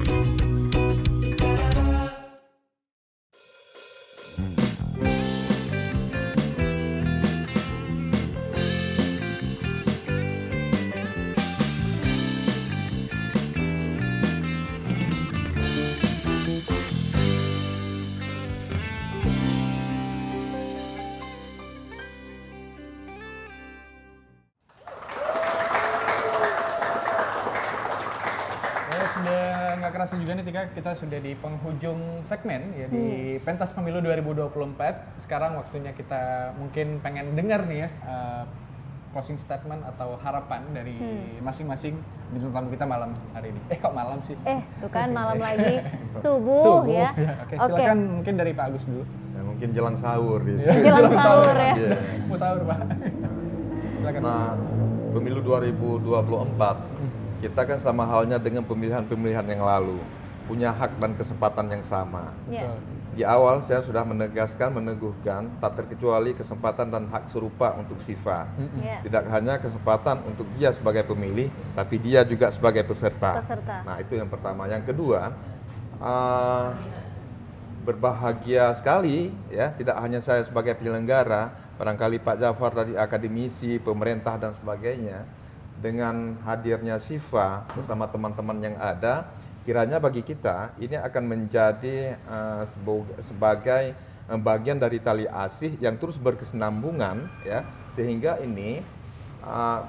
Sudah nggak kerasa juga nih Tika, kita sudah di penghujung segmen ya di Pentas Pemilu 2024. Sekarang waktunya kita mungkin pengen dengar nih ya closing statement atau harapan dari masing-masing bintang tamu kita malam hari ini. Kok malam sih? Tuh kan malam lagi subuh ya. Oke, silakan mungkin dari Pak Agus dulu. Ya, mungkin jelang sahur gitu. Jelang sahur ya. Iya. Mau sahur Pak. Silakan. Nah, pemilu 2024 kita kan sama halnya dengan pemilihan-pemilihan yang lalu, punya hak dan kesempatan yang sama. Iya. Di awal saya sudah meneguhkan tak terkecuali kesempatan dan hak serupa untuk Siva. Iya. Tidak hanya kesempatan untuk dia sebagai pemilih, tapi dia juga sebagai peserta. Nah, itu yang pertama. Yang kedua, berbahagia sekali ya, tidak hanya saya sebagai penyelenggara, barangkali Pak Jafar dari akademisi, pemerintah dan sebagainya, dengan hadirnya Siva bersama teman-teman yang ada, kiranya bagi kita ini akan menjadi sebagai bagian dari tali asih yang terus berkesinambungan ya, sehingga ini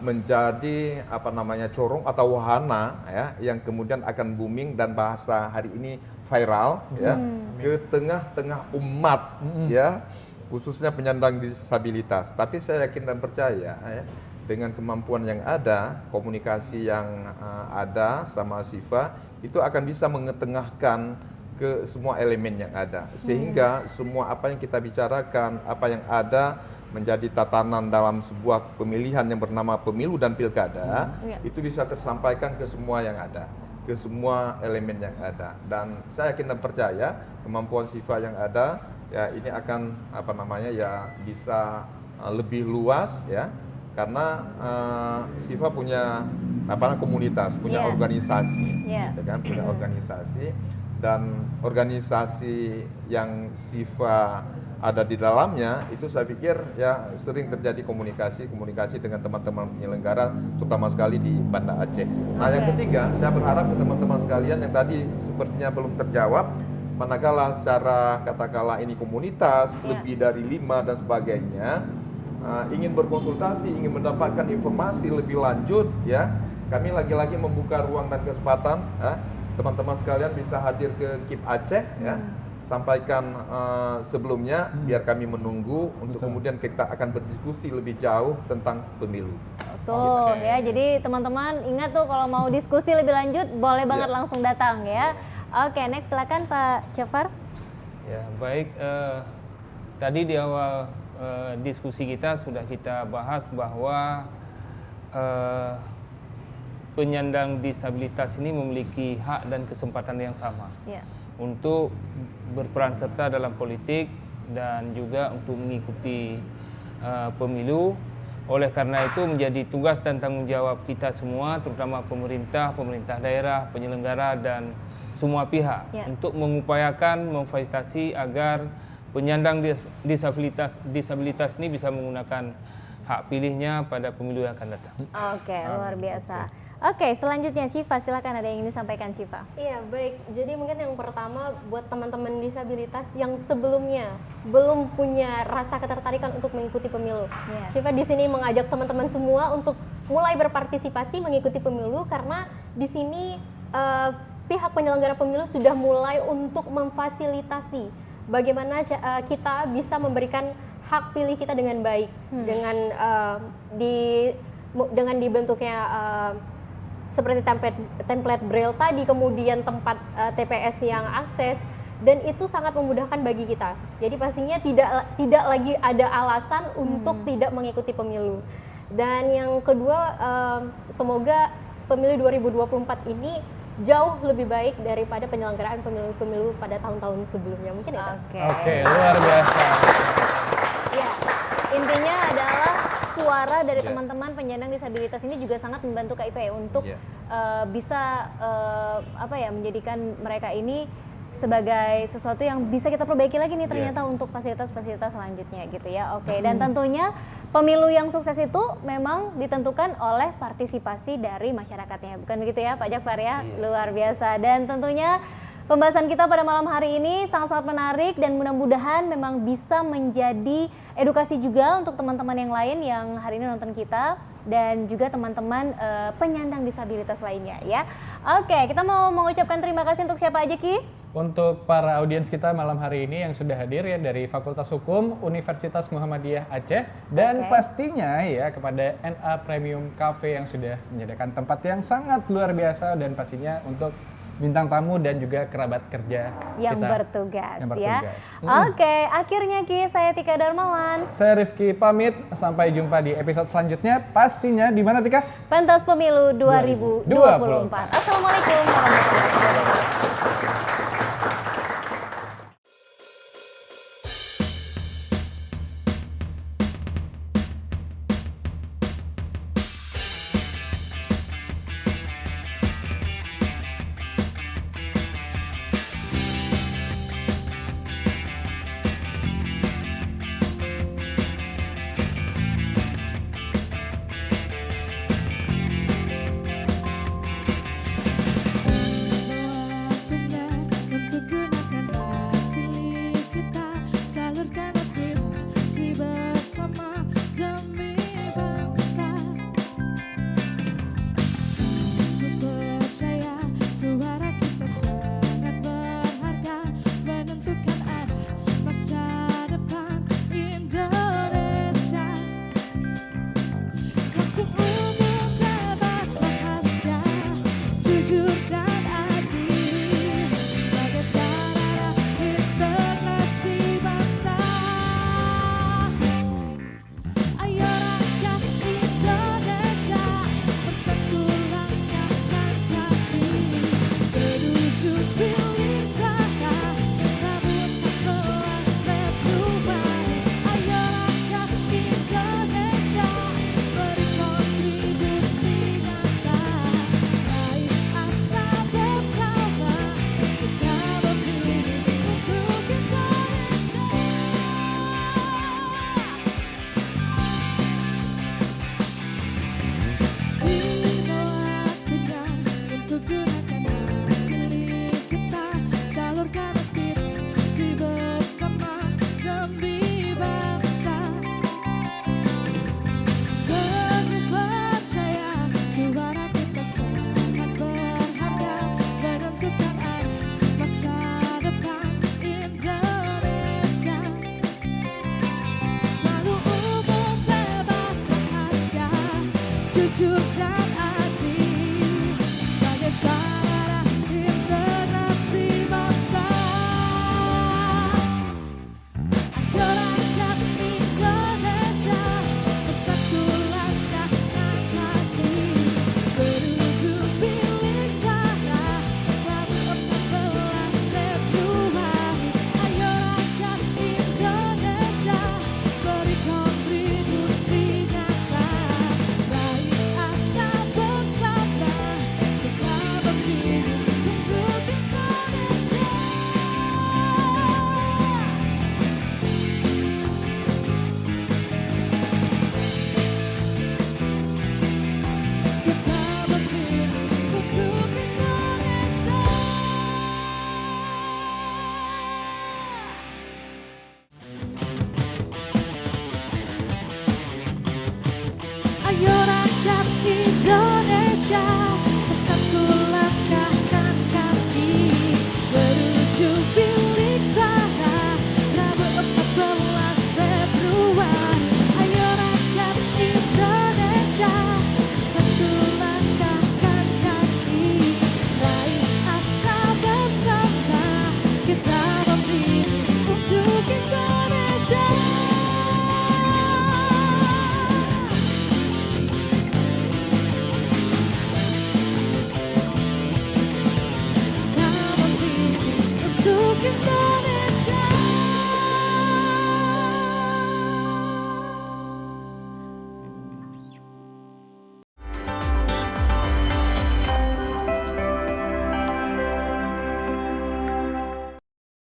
menjadi corong atau wahana ya, yang kemudian akan booming dan bahasa hari ini viral ya, ke tengah-tengah umat ya, khususnya penyandang disabilitas. Tapi saya yakin dan percaya ya, dengan kemampuan yang ada, komunikasi yang ada sama Siva, itu akan bisa mengetengahkan ke semua elemen yang ada. Sehingga semua apa yang kita bicarakan, apa yang ada menjadi tatanan dalam sebuah pemilihan yang bernama pemilu dan pilkada, itu bisa tersampaikan ke semua yang ada, ke semua elemen yang ada. Dan saya yakin dan percaya kemampuan Siva yang ada, ya ini akan bisa lebih luas ya. Karena Siva punya komunitas, punya organisasi, gitu kan, punya organisasi, dan organisasi yang Siva ada di dalamnya itu saya pikir ya sering terjadi komunikasi dengan teman-teman penyelenggara, terutama sekali di Banda Aceh. Nah, yang ketiga, saya berharap ke teman-teman sekalian yang tadi sepertinya belum terjawab, manakala secara katakanlah ini komunitas lebih dari 5 dan sebagainya, ingin berkonsultasi, ingin mendapatkan informasi lebih lanjut ya, kami lagi-lagi membuka ruang dan kesempatan ya, teman-teman sekalian bisa hadir ke KIP Aceh ya, sampaikan sebelumnya biar kami menunggu untuk kemudian kita akan berdiskusi lebih jauh tentang pemilu. Betul ya, jadi teman-teman ingat tuh kalau mau diskusi lebih lanjut boleh banget langsung datang ya. Oke, next silakan Pak Jafar. Ya baik, tadi di awal diskusi kita sudah kita bahas bahwa penyandang disabilitas ini memiliki hak dan kesempatan yang sama untuk berperan serta dalam politik dan juga untuk mengikuti pemilu. Oleh karena itu menjadi tugas dan tanggung jawab kita semua, terutama pemerintah, pemerintah daerah, penyelenggara dan semua pihak untuk mengupayakan memfasilitasi agar penyandang disabilitas ini bisa menggunakan hak pilihnya pada pemilu yang akan datang. Oke, luar biasa. Oke, selanjutnya Siva, silakan, ada yang ingin disampaikan Siva. Iya, baik. Jadi mungkin yang pertama buat teman-teman disabilitas yang sebelumnya belum punya rasa ketertarikan untuk mengikuti pemilu. Siva di sini mengajak teman-teman semua untuk mulai berpartisipasi mengikuti pemilu, karena di sini pihak penyelenggara pemilu sudah mulai untuk memfasilitasi bagaimana kita bisa memberikan hak pilih kita dengan baik, dengan dibentuknya seperti template braille tadi, kemudian tempat TPS yang akses, dan itu sangat memudahkan bagi kita. Jadi pastinya tidak lagi ada alasan untuk tidak mengikuti pemilu. Dan yang kedua, semoga pemilu 2024 ini jauh lebih baik daripada penyelenggaraan pemilu-pemilu pada tahun-tahun sebelumnya. Mungkin itu. Oke, luar biasa. Ya, intinya adalah suara dari Iya. teman-teman penyandang disabilitas ini juga sangat membantu KIP untuk Iya. bisa menjadikan mereka ini sebagai sesuatu yang bisa kita perbaiki lagi nih ternyata untuk fasilitas-fasilitas selanjutnya gitu ya. Oke, dan tentunya pemilu yang sukses itu memang ditentukan oleh partisipasi dari masyarakatnya. Bukan begitu ya Pak Jafar ya? Luar biasa. Dan tentunya pembahasan kita pada malam hari ini sangat-sangat menarik dan mudah-mudahan memang bisa menjadi edukasi juga untuk teman-teman yang lain yang hari ini nonton kita dan juga teman-teman penyandang disabilitas lainnya ya. Oke, kita mau mengucapkan terima kasih untuk siapa aja Ki? Untuk para audiens kita malam hari ini yang sudah hadir ya dari Fakultas Hukum Universitas Muhammadiyah Aceh dan pastinya ya kepada NA Premium Cafe yang sudah menyediakan tempat yang sangat luar biasa dan pastinya untuk bintang tamu dan juga kerabat kerja yang kita bertugas, yang ya. bertugas. Oke, akhirnya Ki, saya Tika Darmawan. Saya Rifki pamit, sampai jumpa di episode selanjutnya. Pastinya di mana Tika? Pentas Pemilu 2024. Assalamualaikum warahmatullahi wabarakatuh. Waktunya untuk gunakan hak pilih kita, salurkan aspirasi bersama demi bangsa. Ku percaya suara kita sangat berharga, menentukan arah masa depan Indonesia. Langsung umum, bebas, rahasia, jujur dan adil sebagai sarana integrasi bangsa. Ayo rakyat Indonesia, bersatu langkahkan kaki menuju pilihan Rabu 14 Februari. Ayo rakyat Indonesia, beri kontribusi nyata, raih asa bersama, kita memilih untuk Indonesia. Tiba waktunya untuk gunakan hak pilih kita, salurkan aspirasi bersama demi bangsa. Penuh percaya suara kita sangat berharga, menentukan arah masa depan Indonesia. Selalu umum, bebas, rahasia, jujur dan